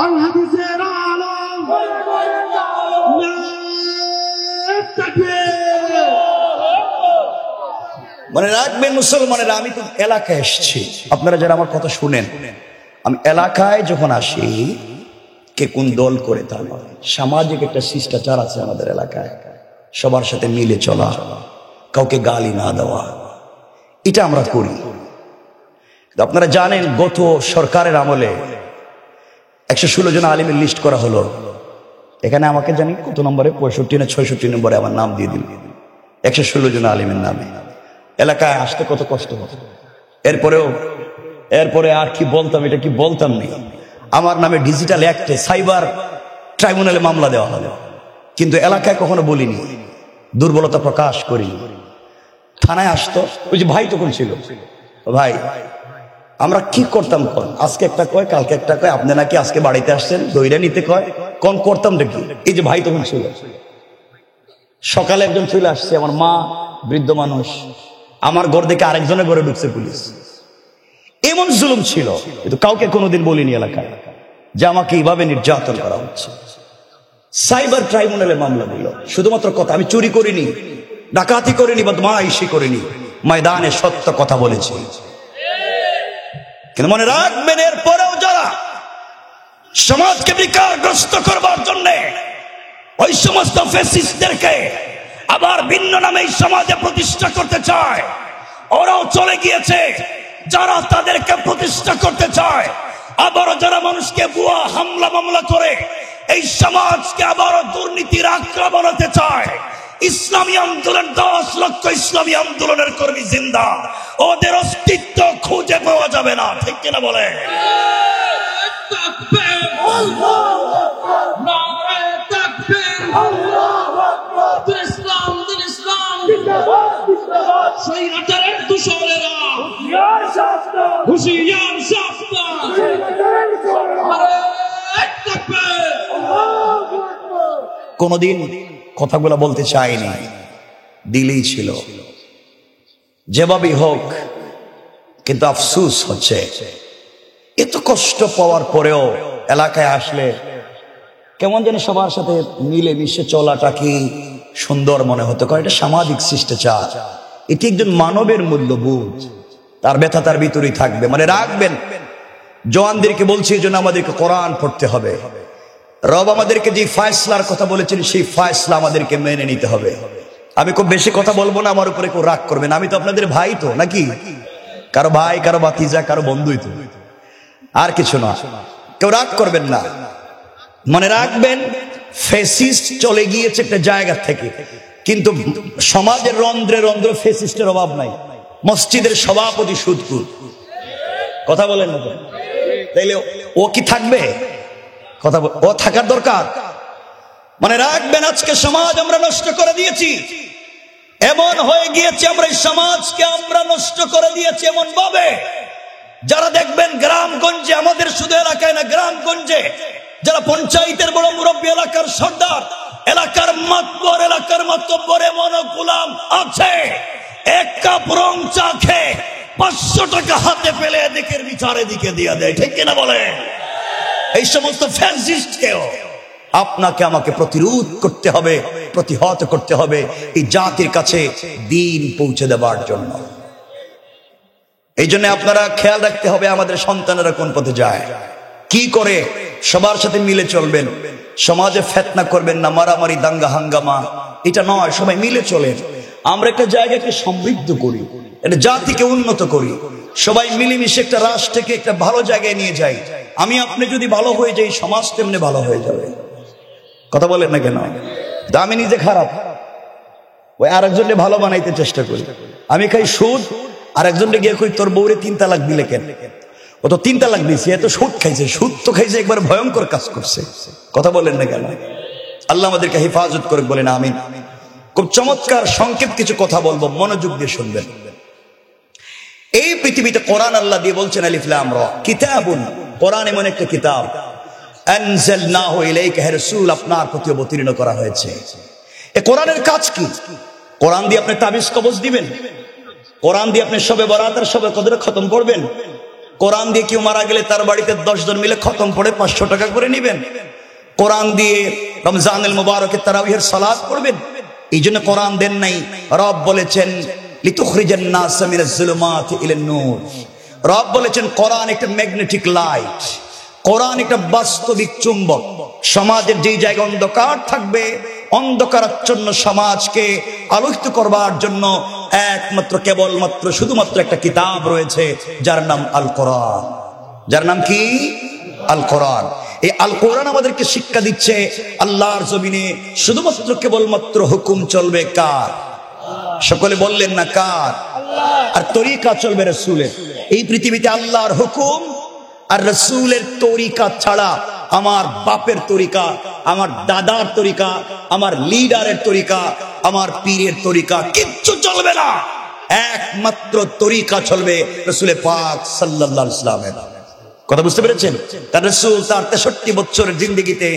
আল হাদিসের আলো। মনে রাখবেন মুসলমানেরা, আমি তো এলাকায় এসেছি, আপনারা যারা আমার কথা শুনেন, আমি এলাকায় যখন আসি, কে কোন দল করে তা নয়, সামাজিক একটা শিষ্টাচার আছে আমাদের এলাকায়, সবার সাথে মিলে চলা, কাউকে গালি না দেওয়া, এটা আমরা করি। আপনারা জানেন, গত সরকারের আমলে 116 জন আলিমের লিস্ট করা হলো। এখানে আমাকে জানি কত নম্বরে, 65 না 66 নম্বরে আমার নাম দিয়ে দিল, 116 জন আলিমের নামে। এলাকায় আসতে কত কষ্ট হতো। এরপরে আর কি বলতাম, এটা কি বলতাম নেই, আমার নামে ডিজিটাল অ্যাক্টে সাইবার ট্রাইব্যুনালে মামলা দেওয়া হলো, কিন্তু এলাকায় কখনো বলিনি, দুর্বলতা প্রকাশ করি। থানায় আসতো, ওই যে ভাই তখন ছিল, ভাই আমরা কি করতাম, আজকে একটা কয়, কালকে একটা কয়, আপনি নাকি আজকে বাড়িতে আসছেন, দইরা নিতে কয়, কোন করতাম দেখি। এই যে ভাই তখন ছিল, সকালে একজন চলে আসছে, আমার মা বৃদ্ধ মানুষ, আমার ঘর দেখে আরেকজনের ঘরে ঢুকছে পুলিশ। এমন জুলুম ছিল, কিন্তু কাউকে কোনোদিন বলিনি এলাকায় যে আমাকে এইভাবে নির্যাতন করা হচ্ছে। সাইবার ট্রাইব্যুনালে মামলা দিল, শুধুমাত্র কথা, আমি চুরি করিনি, ডাকাতি করিনি, বদমাইশি করিনি, ময়দানে সত্য কথা বলেছি। কিন্তু মনে রাখবেন, এর পরেও যারা সমাজকে বিকারগ্রস্ত করবার জন্য ওই সমস্ত ফ্যাসিস্টদেরকে আবার ভিন্ন নামে এই সমাজে প্রতিষ্ঠা করতে চায়, ওরাও চলে গিয়েছে। যারা তাদেরকে প্রতিষ্ঠা করতে চায়, আবারও যারা মানুষকে ভুয়া হামলা মামলা করে এই সমাজকে আবারও দুর্নীতির আখড়া বানাতে চায়, ইসলামী আন্দোলন 10 লক্ষ ইসলামী আন্দোলনের কর্মী জিন্দা, ওদের অস্তিত্ব খুঁজে পাওয়া যাবে না। ঠিক কিনা বলে? কোনদিন কথাগুলো বলতে চাইনি, দিলেই ছিল যেভাবেই হোক। কিন্তু আফসোস হচ্ছে, এত কষ্ট পাওয়ার পরেও এলাকায় আসলে কেমন যেন সবার সাথে মিলে মিশে চলাটা কি সুন্দর মনে হতো। কারণ এটা সামাজিক শিষ্টাচার, এটি একজন মানবের মূল্যবোধ, তার ব্যথা তার ভিতরেই থাকবে। মানে রাখবেন, জওয়ানদেরকে বলছি এই জন্য আমাদেরকে কোরআন পড়তে হবে। রব আমাদেরকে যে ফয়সলার কথা বলেছেন, সেই ফয়সলা আমাদেরকে মেনে নিতে হবে। আমি খুব বেশি কথা বলবো না, আমার উপরে কেউ রাগ করবেন। আমি তো আপনাদের ভাই, তো নাকি কারো ভাই, কারো ভাতিজা, কারো বন্ধুই তো, আর কিছু না। কেউ রাগ করবেন না। মনে রাখবেন, ফ্যাসিস্ট চলে গিয়েছে একটা জায়গা থেকে, কিন্তু সমাজের রন্ধ্রে রন্ধ্রে ফ্যাসিস্টের অভাব নাই। মসজিদের সভাপতি সুদকুর, কথা বলেন না, তাইলে ও কি থাকবে? কথা ও থাকার দরকার। মনে রাখবেন, আজকে সমাজ আমরা নষ্ট করে দিয়েছি, এমন হয়ে গিয়েছে আমরা এই সমাজকে আমরা নষ্ট করে দিয়েছি এমন ভাবে, যারা দেখবেন গ্রামগঞ্জে, আমাদের শুধু এলাকায় না, গ্রামগঞ্জে যারা পঞ্চায়েতের বড় মুরব্বী, এলাকার সর্দার, এলাকার মাতবর, এলাকার মাতব্বর, এমন গোলাম আছে, এক কাপ রং চা খেয়ে 500 টাকা হাতে পেলে এদিকের বিচার এদিকে দিয়ে দেয়। ঠিক কিনা বলে? এই সমস্ত ফ্যাসিস্টকেও আপনাকে আমাকে প্রতিরোধ করতে হবে, প্রতিহত করতে হবে, এই জাতির কাছে দিন পৌঁছে দেবার জন্য। এই জন্য আপনারা খেয়াল রাখতে হবে, আমাদের সন্তানেরা কোন পথে যায়, কি করে, সবার সাথে মিলে চলবেন। সমাজে ফিতনা করবেন না, মারামারি, দাঙ্গা হাঙ্গামা, এটা নয়। সবাই মিলে চলেন, আমরা একটা জায়গাকে সমৃদ্ধ করি, একটা জাতিকে উন্নত করি, সবাই মিলেমিশে একটা রাষ্ট্রকে একটা ভালো জায়গায় নিয়ে যাই। আমি আপনি যদি ভালো হয়ে যাই, সমাজ তেমনি ভালো হয়ে যাবে। কথা বলেন না কেন? আমি নিজে খারাপ, ওই আরেকজনকে ভালো বানাইতে চেষ্টা করি। আমি খাই সুদ, আরেকজনকে গিয়ে কই তোর বউরে 3 তালাক দিলে কেন? ও তো 3 তালাক দিয়েছে, এত সুদ খাইছে, সুদ তো খাইছে, একবার ভয়ঙ্কর কাজ করছে। কথা বলেন না কেন? আল্লাহ আমাদেরকে হেফাজত করে, বলেন আমিন। খুব চমৎকার সংক্ষেপ কিছু কথা বলবো, মনোযোগ দিয়ে শুনবেন। এই পৃথিবীতে কোরআন আল্লাহ দিয়ে বলছেন আলিফ লাম রা, কিতাবুন, কোরআন এমন একটা কিতাব, আনজালনাহু ইলাইকা, হে রাসূল আপনার প্রতি অবতীর্ণ করা হয়েছে। এই কোরআনের কাজ কি? কোরআন দিয়ে আপনি তাবিজ কবজ দিবেন? কোরআন দিয়ে আপনি শবে বরাত আর শবে কদরে খতম করবেন? কোরআন দিয়ে কেউ মারা গেলে তার বাড়িতে 10 জন মিলে খতম পড়ে 500 টাকা করে নেবেন? কোরআন দিয়ে রমজানুল মুবারকে তারাবিহের সালাত পড়বেন? এই জন্য কোরআন দেন নাই। রব বলেছেন লিতুখরিজান নাস মিনাজ যুলুমাতি ইলান নূর। রব বলেছেন কোরআন একটা ম্যাগনেটিক লাইট, কোরআন একটা বাস্তবিক চুম্বক। সমাজের যেই জায়গায় অন্ধকার থাকবে, অন্ধকারাচ্ছন্ন সমাজকে আলোকিত করবার জন্য একমাত্র কেবলমাত্র শুধুমাত্র একটা কিতাব রয়েছে, যার নাম আল কোরআন। যার নাম কি? আল কোরআন। এই আল কোরআন আমাদেরকে শিক্ষা দিচ্ছে আল্লাহর জমিনে শুধুমাত্র কেবলমাত্র হুকুম চলবে কার? সকলে বললেন না কার? আর তরিকা চলবে রাসূলের। এই পৃথিবীতে আল্লাহর হুকুম আর রাসূলের তরিকা ছাড়া আমার বাপের তরিকা, আমার দাদার তরিকা, আমার লিডারের তরিকা, আমার পীরের তরিকা কিচ্ছু চলবে না। একমাত্র তরিকা চলবে রাসূল পাক সাল্লাল্লাহু আলাইহি ওয়াসাল্লামের। কথা বুঝতে পেরেছেন? তার রাসূল তার 63 বছরের জিন্দেগিতে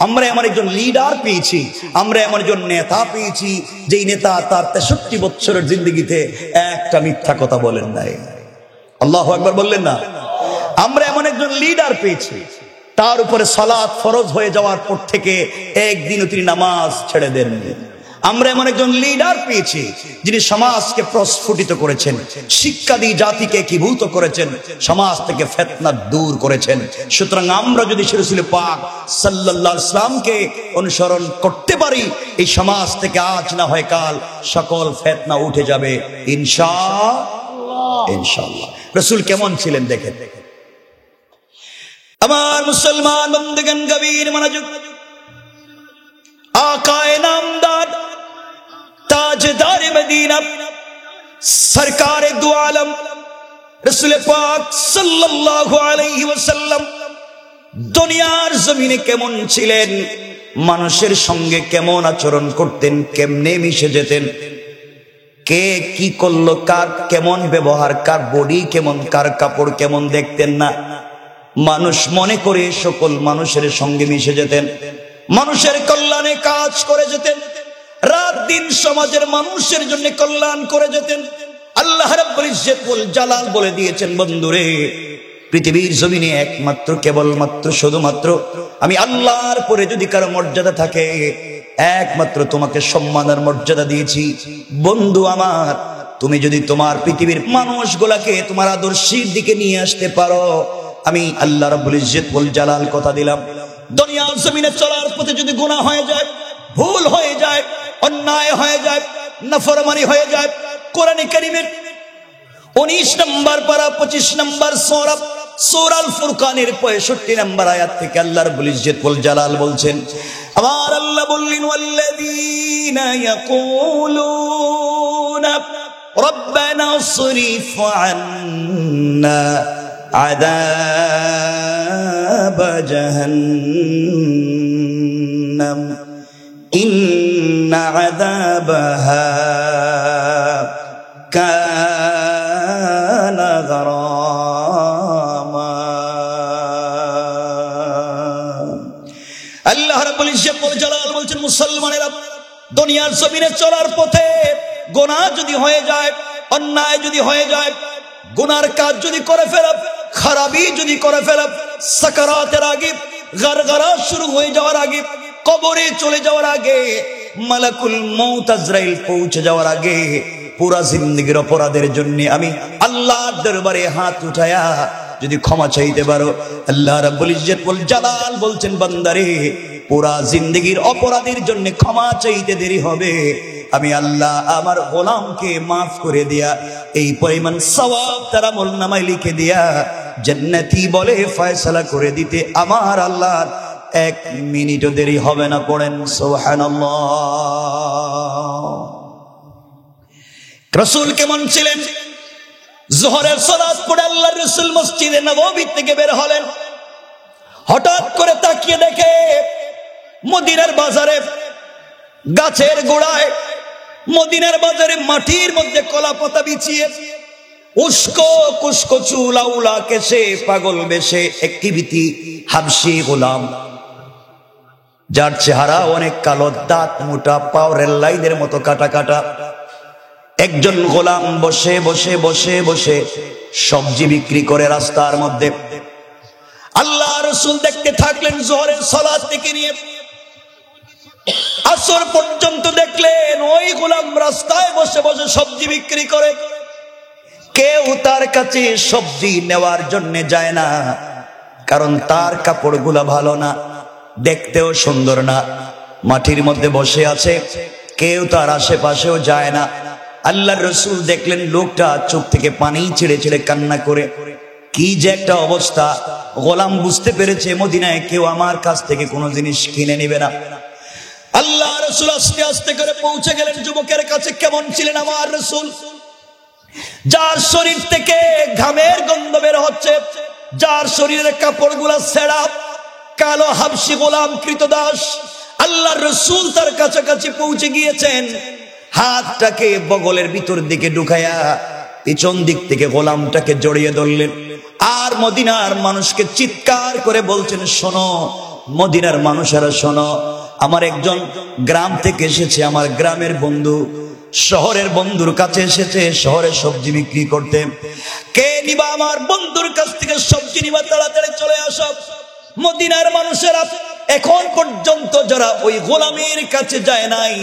আমরা এমন একজন লিডার পেয়েছি, আমরা এমন একজন নেতা পেয়েছি, যেই নেতা তার 63 বছরের জিন্দেগিতে একটা মিথ্যা কথা বলেন নাই। আল্লাহু আকবার বললেন না? আমরা এমন একজন লিডার পেয়েছি, তার উপরে সালাত ফরজ হয়ে যাওয়ার পর থেকে একদিনও তিনি নামাজ ছেড়ে দেননি। আমরা এমন একজন লিডার পেয়েছি যিনি সমাজকে প্রস্ফুটিত করেছেন, শিক্ষা দিয়ে জাতিকে একীভূত করেছেন, সমাজ থেকে ফিতনা দূর করেছেন। সুতরাং আমরা যদি রাসূল পাক সাল্লাল্লাহু আলাইহি ওয়াসাল্লামকে অনুসরণ করতে পারি, এই সমাজ থেকে আজ না হয় কাল সকল ফিতনা উঠে যাবে ইনশাআল্লাহ। ইনশাআল্লাহ। রাসূল কেমন ছিলেন দেখেন। আমার মুসলমান বন্ধুগণ, গভীর মনোযোগ। আকায়ে নামদার ताजदार मदीना सरकार दो आलम रसूल पाक सल्लल्लाहु अलैहि वसल्लम দুনিয়ার জমিনে কেমন ছিলেন, মানুষের সঙ্গে কেমন আচরণ করতেন, কেমনে মিশে যেতেন, কে কি করলো, কার কেমন ব্যবহার, কার বডি কেমন, কার কাপড় কেমন দেখতেন না। মানুষ মনে করে সকল মানুষের সঙ্গে মিশে যেতেন, মানুষের কল্যাণে কাজ করে যেতেন, রাত দিন সমাজের মানুষের জন্য কল্যাণ করে যেতেন। আল্লাহ রাব্বুল ইজ্জত ওয়াল জালাল বলে দিয়েছেন, বন্ধুরে পৃথিবীর জমিনে একমাত্র কেবলমাত্র শুধুমাত্র আমি আল্লাহর পরে যদি কারো মর্যাদা থাকে, একমাত্র তোমাকে সম্মান আর মর্যাদা দিয়েছি। বন্ধু আমার, তুমি যদি তোমার পৃথিবীর মানুষগুলাকে তোমার আদর্শের দিকে নিয়ে আসতে পারো, আমি আল্লাহ রাব্বুল ইজ্জত ওয়াল জালাল কথা দিলাম, দুনিয়ার জমিনে চলার পথে যদি গুনাহ হয়ে যায়, ভুল হয়ে যায়, অন্যায় হয়ে যায়, নাফরমানি হয়ে যায়, কোরআন কারীমের 19 নম্বর পারা 25 নম্বর সূরা আল ফুরকানের 65 নম্বর আয়াত থেকে আল্লাহ রাব্বুল ইজ্জত ওয়াল জালাল বলছেন, আমার আল্লাহ বললেন, ওয়াল্লাযীনা ইয়াকুলুনা রব্বানা ইসরিফ আন্না আযাব জাহান্নাম ইন্না আযাবাহা কানা গারামা। আল্লাহ রাব্বুল ইজ্জত ওয়াল জালাল বলছেন, মুসলমানেরা দুনিয়ার জমিনে চলার পথে গুনাহ যদি হয়ে যায়, অন্যায় যদি হয়ে যায়, গুনার কাজ যদি করে ফেলে, খারাপি যদি করে ফেলে, সাকারাতের আগে, গারগারা শুরু হয়ে যাওয়ার আগে, কবরে চলে যাওয়ার আগে, মালাকুল মউত আজরাইল পৌঁছে যাওয়ার আগে, পুরা জিন্দেগীর অপরাধের জন্য আমি আল্লাহর দরবারে হাত উঠায়া যদি ক্ষমা চাইতে পারো, আল্লাহ রাব্বুল ইজ্জত ওয়াল জালাল বলছেন, বান্দারে পুরা জিন্দেগীর অপরাধের জন্য ক্ষমা চাইতে দেরি হবে, আমি আল্লাহ আমার গোলামকে মাফ করে দিয়া এই পরিমাণ সওয়াব তার আমলনামায় লিখে দিয়া জান্নাতি বলে ফয়সালা করে দিতে আমার আল্লাহ 1 মিনিটও দেরি হবে না। পড়েন সুবহানাল্লাহ। রাসূল কেমন ছিলেন? যোহরের সালাত পড়ে আল্লাহর রাসূল মসজিদে নববী থেকে বের হলেন, হঠাৎ করে তাকিয়ে দেখে মদিনার বাজারে গাছের গোড়ায়, মদিনার বাজারে মাটির মধ্যে কলা পাতা বিছিয়ে উস্কো কুস্কো চুল আউলা কেসে পাগল বেশে একটি বিতি হাবশি গোলাম, যার চেহারা অনেক কালো, দাঁত মোটা, পাও রেল লাইনের মতো কাটা কাটা, একজন গোলাম বসে বসে বসে বসে সবজি বিক্রি করে রাস্তার মধ্যে। আল্লাহ রাসূল দেখতে থাকলেন, যোহরের সালাত থেকে নিয়ে আসর পর্যন্ত দেখলেন ওই গোলাম রাস্তায় বসে বসে সবজি বিক্রি করে। কেউ তার কাছে সবজি নেওয়ার জন্য যায় না, কারণ তার কাপড়গুলো ভালো না, দেখতেও সুন্দর না, মাটির মধ্যে বসে আছে, কেউ তার আশেপাশেও যায় না। আল্লাহর রাসূল দেখলেন লোকটা চোখ থেকে পানি ছেড়ে ছেড়ে কান্না করে, কি যে একটা অবস্থা। গোলাম বুঝতে পেরেছে মদিনায় কেউ আমার কাছ থেকে কোনো জিনিস কিনে নেবে না। আল্লাহ রাসূল আস্তে আস্তে করে পৌঁছে গেলেন যুবকের কাছে। কেমন ছিলেন আমার রাসূল? যার শরীর থেকে ঘামের গন্ধ বের হচ্ছে, যার শরীরের কাপড়গুলা ছেঁড়া, কালো হাবশি গোলাম কৃতদাস। আল্লাহর রাসূল তার কাছাকাছি পৌঁছে গিয়েছেন, হাতটাকে বগলের ভিতর দিকে ঢুকায়া পিছন দিক থেকে গোলামটাকে জড়িয়ে ধরলেন, আর মদিনার মানুষকে চিৎকার করে বলছেন, শোনো মদিনার মানুষেরা শোনো, আমার একজন গ্রাম থেকে এসেছে, আমার গ্রামের বন্ধু শহরের বন্ধুর কাছে এসেছে শহরে সবজি বিক্রি করতে। কে নিবা আমার বন্ধুর কাছ থেকে সবজি নিবা? তাড়াতাড়ি চলে আসো। মদিনার মানুষেরা এখন পর্যন্ত যারা ওই গোলামের কাছে যায় নাই,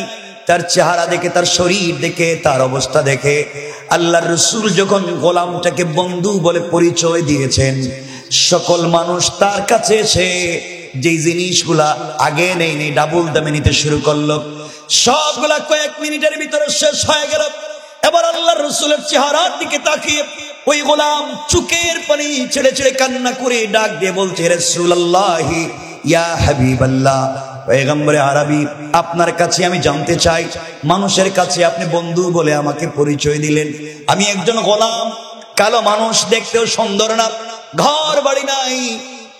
তার চেহারা দেখে, তার শরীর দেখে, তার অবস্থা দেখে আল্লাহর রাসূল যখন গোলামটাকে বন্ধু বলে পরিচয় দিয়েছেন, সকল মানুষ তার কাছে এসে যে জিনিসগুলা আগে নেই ডাবল দামে নিতে শুরু করলো। সবগুলা কয়েক মিনিটের ভিতরে শেষ হয়ে গেল। এবার আল্লাহর রাসূলের চেহারার দিকে তাকিয়ে ওই গোলাম চোখের পানি ছেড়ে ছেড়ে কান্না করে ডাক দিয়ে বলছে, রাসূলুল্লাহ ইয়া হাবিবাল্লাহ, পয়গম্বরে আরবি, আপনার কাছে আমি জানতে চাই, মানুষের কাছে আপনি বন্ধু বলে আমাকে পরিচয় দিলেন, আমি একজন গোলাম, কালো মানুষ, দেখতেও সুন্দর না, ঘর বাড়ি নাই,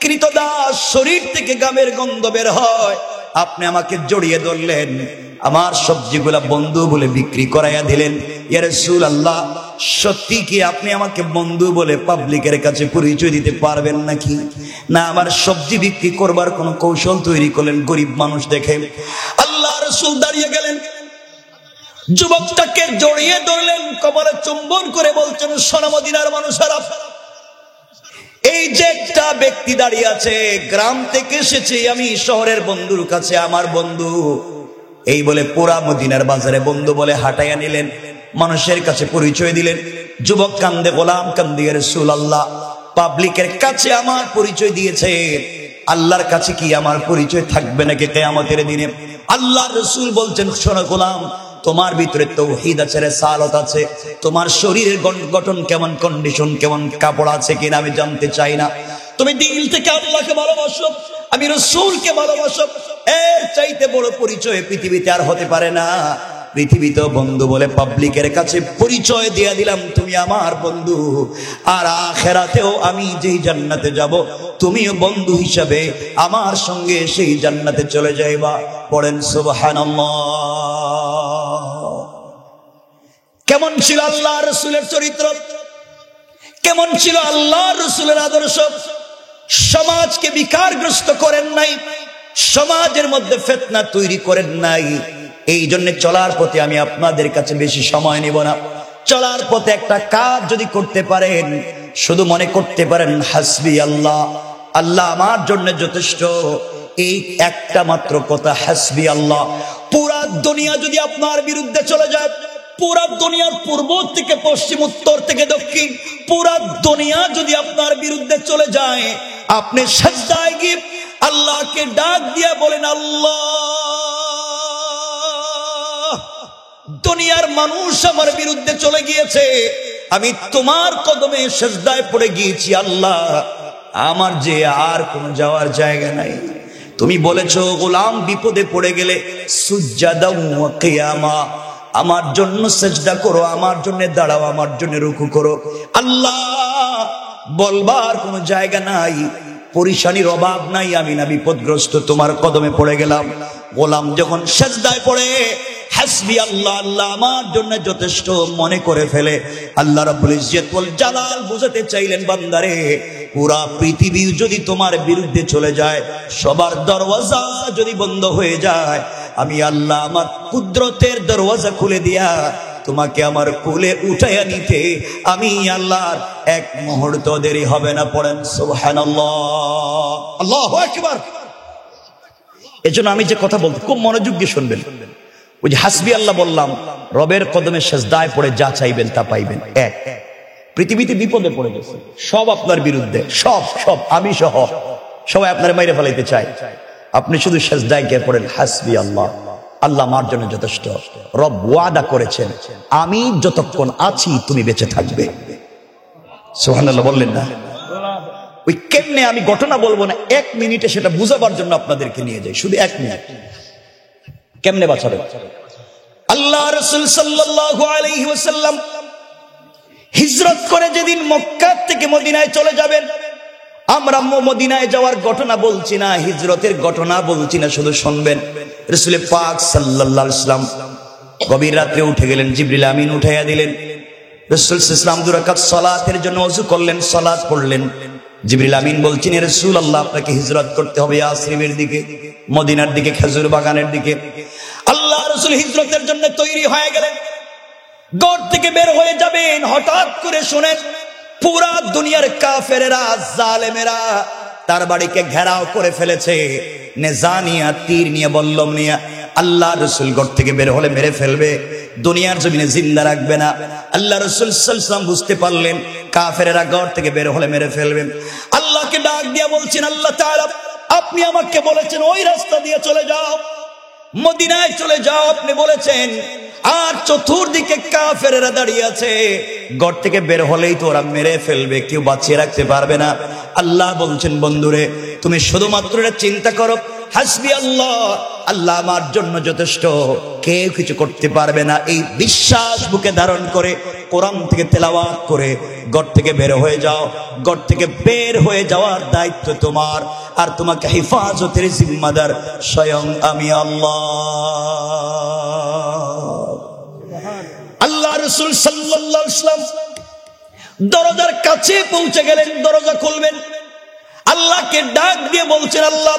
কৃতদাস, শরীর থেকে গামের গন্ধ বের হয়, আপনি আমাকে জড়িয়ে ধরলেন, আমার সবজিগুলা বন্ধু বলে বিক্রি করাইয়া দিলেন। ইয়া রাসূলুল্লাহ, সত্যি কি আপনি আমাকে বন্ধু বলে পাবলিকের কাছে পরিচয় দিতে পারবেন নাকি? না, আমার সবজি বিক্রি করবার কোন কৌশল তৈরি করলেন গরিব মানুষ দেখে। আল্লাহ রাসূল দাঁড়িয়ে গেলেন, যুবকটাকে জড়িয়ে ধরলেন, কপালে চুম্বন করে বলছেন, শোনো মদিনার মানুষেরা, এই যে একটা ব্যক্তি দাঁড়িয়ে আছে, গ্রাম থেকে এসেছে, আমি শহরের বন্ধুর কাছে, আমার বন্ধু, এই বলে পুরা মদিনার বাজারে বন্ধু বলে হাঁটাইয়া নিলেন, মানুষের কাছে পরিচয় দিলেন। যুবক কান্দে, গোলাম কান্দে, ইয়া রাসূলুল্লাহ, পাবলিকের কাছে আমার পরিচয় দিয়েছে, আল্লাহর কাছে কি আমার পরিচয় থাকবে নাকি কিয়ামতের দিনে? আল্লাহর রাসূল বলছেন, শোনো গোলাম, তোমার ভিতরে তাওহীদ আছে, রিসালাত আছে, তোমার শরীরের গঠন কেমন, কন্ডিশন কেমন, কাপড় আছে কিনা আমি জানতে চাই না, তুমি দিল থেকে আল্লাহকে ভালোবাসো, আমি রাসূলকে ভালোবাসো, এর চাইতে বড় পরিচয় পৃথিবীতে আর হতে পারে না। পৃথিবীতেও বন্ধু বলে পাবলিকের কাছে পরিচয় দিয়ে দিলাম, তুমি আমার বন্ধু, আর আখিরাতেও আমি যেই জান্নাতে যাব, তুমিও বন্ধু হিসাবে আমার সঙ্গে সেই জান্নাতে চলে যাইবা। পড়েন সুবহানাল্লাহ। কেমন ছিল আল্লাহর রাসূলের চরিত্র, কেমন ছিল আল্লাহর রাসূলের আদর্শ? সমাজকে বিকারগ্রস্ত করেন নাই, সমাজের মধ্যে ফিতনা তৈরি করেন নাই। এই জন্য চলার পথে আমি আপনাদের কাছে বেশি সময় নিব না। চলার পথে একটা কাজ যদি করতে পারেন, শুধু মনে করতে পারেন হাসবি আল্লাহ, আল্লাহ আমার জন্য যথেষ্ট, এই একটা মাত্র কথা, হাসবি আল্লাহ। পুরা দুনিয়া যদি আপনার বিরুদ্ধে চলে যায়, পুরা দুনিয়ার পূর্ব থেকে পশ্চিম, উত্তর থেকে দক্ষিণ, পুরা দুনিয়া যদি আপনার বিরুদ্ধে চলে যায়, আপনি সিজদায় গিয়ে আল্লাহকে ডাক দিয়া বলেন, আল্লাহ, দুনিয়ার মানুষ আমার বিরুদ্ধে চলে গিয়েছে, আমি তোমার কদমে সিজদায় পড়ে গিয়েছি, আল্লাহ আমার যে আর কোন যাওয়ার জায়গা নাই। তুমি বলেছো গোলাম বিপদে পড়ে গেলে সুজদা ওয়া কিয়ামা, আমার জন্য সিজদা করো, আমার জন্য দাঁড়াও, আমার জন্য রুকু করো। আল্লাহ বলবার কোন জায়গা নাই, পরিশানির অভাব নাই, আমি না বিপদগ্রস্ত, তোমার কদমে পড়ে গেলাম। গোলাম যখন সিজদায় পড়ে হাসবি আল্লাহ, আল্লাহ আমার জন্য যথেষ্ট মনে করে ফেলে, আল্লাহ রাব্বুল ইজ্জত ওয়াল জালাল বুঝাতে চাইলেন, বান্দারে, পুরা পৃথিবী যদি তোমার বিরুদ্ধে চলে যায়, সবার দরওয়াজা যদি বন্ধ হয়ে যায়, আমি আল্লাহ আমার কুদরতের দরওয়াজা খুলে দিয়া তোমাকে আমার কোলে উঠাইয়া নিতে আমি আল্লাহর এক মুহূর্ত দেরি হবে না। পড়েন সুবহানাল্লাহ, আল্লাহু আকবার। এজন্য আমি যে কথা বলতে খুব মনোযোগ দিয়ে শুনবেন। ওই যে হাসবি আল্লাহ বললাম, রবের কদমে সিজদায় পড়ে যা চাইবেন তা পাইবেন। এক, পৃথিবীতে বিপদে পড়ে গেছে, সব আপনার বিরুদ্ধে, সব সব আমি সহ সবাই আপনার মাইরে ফেলাইতে চায়, আপনি শুধু সিজদায় গিয়ে পড়েন হাসবি আল্লাহ, আল্লাহ আমার জন্য যথেষ্ট। রব ওয়াদা করেছেন, আমি যতক্ষণ আছি তুমি বেঁচে থাকবে। সুবহানাল্লাহ বললেন না? ওই কেমনে আমি ঘটনা বলবো না, এক মিনিটে সেটা বুঝাবার জন্য আপনাদেরকে নিয়ে যাই, শুধু এক মিনিট। কেমনে বাঁচাবে? আল্লাহ রাসূল সাল্লাল্লাহু আলাইহি ওয়াসাল্লাম হিজরত করে যেদিন মক্কা থেকে মদিনায় চলে যাবেন, আমরা মদিনায় যাওয়ার ঘটনা বলছি না, হিজরতের ঘটনা বলছি না, শুধু শুনবেন। রাসূল পাক সাল্লাল্লাহু আলাইহি ওয়াসাল্লাম গভীর রাতে উঠে গেলেন, জিবরিল আমিন উঠাইয়া দিলেন। রাসূল সাল্লাল্লাহু আলাইহি ওয়াসাল্লাম 2 রাকাত সালাতের জন্য ওযু করলেন, সালাত পড়লেন। জিবরিল আমিন বলছেন, ইয়া রাসূলুল্লাহ, আপনাকে হিজরত করতে হবে ইয়াসরিবের দিকে, মদিনার দিকে, খেজুর বাগানের দিকে। আল্লাহ রাসূল হিজরতের জন্য তৈরি হয়ে গেলেন, ঘর থেকে বের হয়ে যাবেন। হঠাৎ করে শুনেন পুরা দুনিয়ার কাফেরেরা, জালেমেরা তার বাড়িকে ঘেরাও করে ফেলেছে, নেজা নিয়ে, তীর নিয়ে, বল্লম নিয়ে। আল্লাহ রসুল ঘর থেকে বের হলে মেরে ফেলবে, দুনিয়ার জমিনে জিন্দা রাখবে না। আল্লাহ রসুল সাল্লাল্লাহু আলাইহি ওয়াসাল্লাম বুঝতে পারলেন কাফেরেরা ঘর থেকে বের হলে মেরে ফেলবেন। আল্লাহকে ডাক দিয়ে বলছেন, আল্লাহ তাআলা আপনি আমাকে বলেছেন ওই রাস্তা দিয়ে চলে যাও, মদিনায় চলে যাও, আপনি বলেছেন। আর চতুর্দিকে কাফেরেরা দাঁড়িয়ে আছে, ঘর থেকে বের হলেই তো ওরা মেরে ফেলবে, কেউ বাঁচিয়ে রাখতে পারবে না। আল্লাহ বলছেন, বন্ধুরে তুমি শুধুমাত্র এটা চিন্তা করো, হাসবি আল্লাহ, আল্লাহ আমার জন্য যথেষ্ট, কেউ কিছু করতে পারবে না। এই বিশ্বাস বুকে ধারণ করে কোরআন থেকে তেলাওয়াত করে ঘর থেকে বের হয়ে যাও। ঘর থেকে বের হয়ে যাওয়ার দায়িত্ব তোমার, আর তোমাকে হেফাজতের জিম্মাদার স্বয়ং আমি আল্লাহ। আল্লাহ রাসূল সাল্লাল্লাহু আলাইহি ওয়াসাল্লাম দরজার কাছে পৌঁছে গেলেন, দরজা খুলবেন। আল্লাহকে ডাক দিয়ে বলছেন, আল্লাহ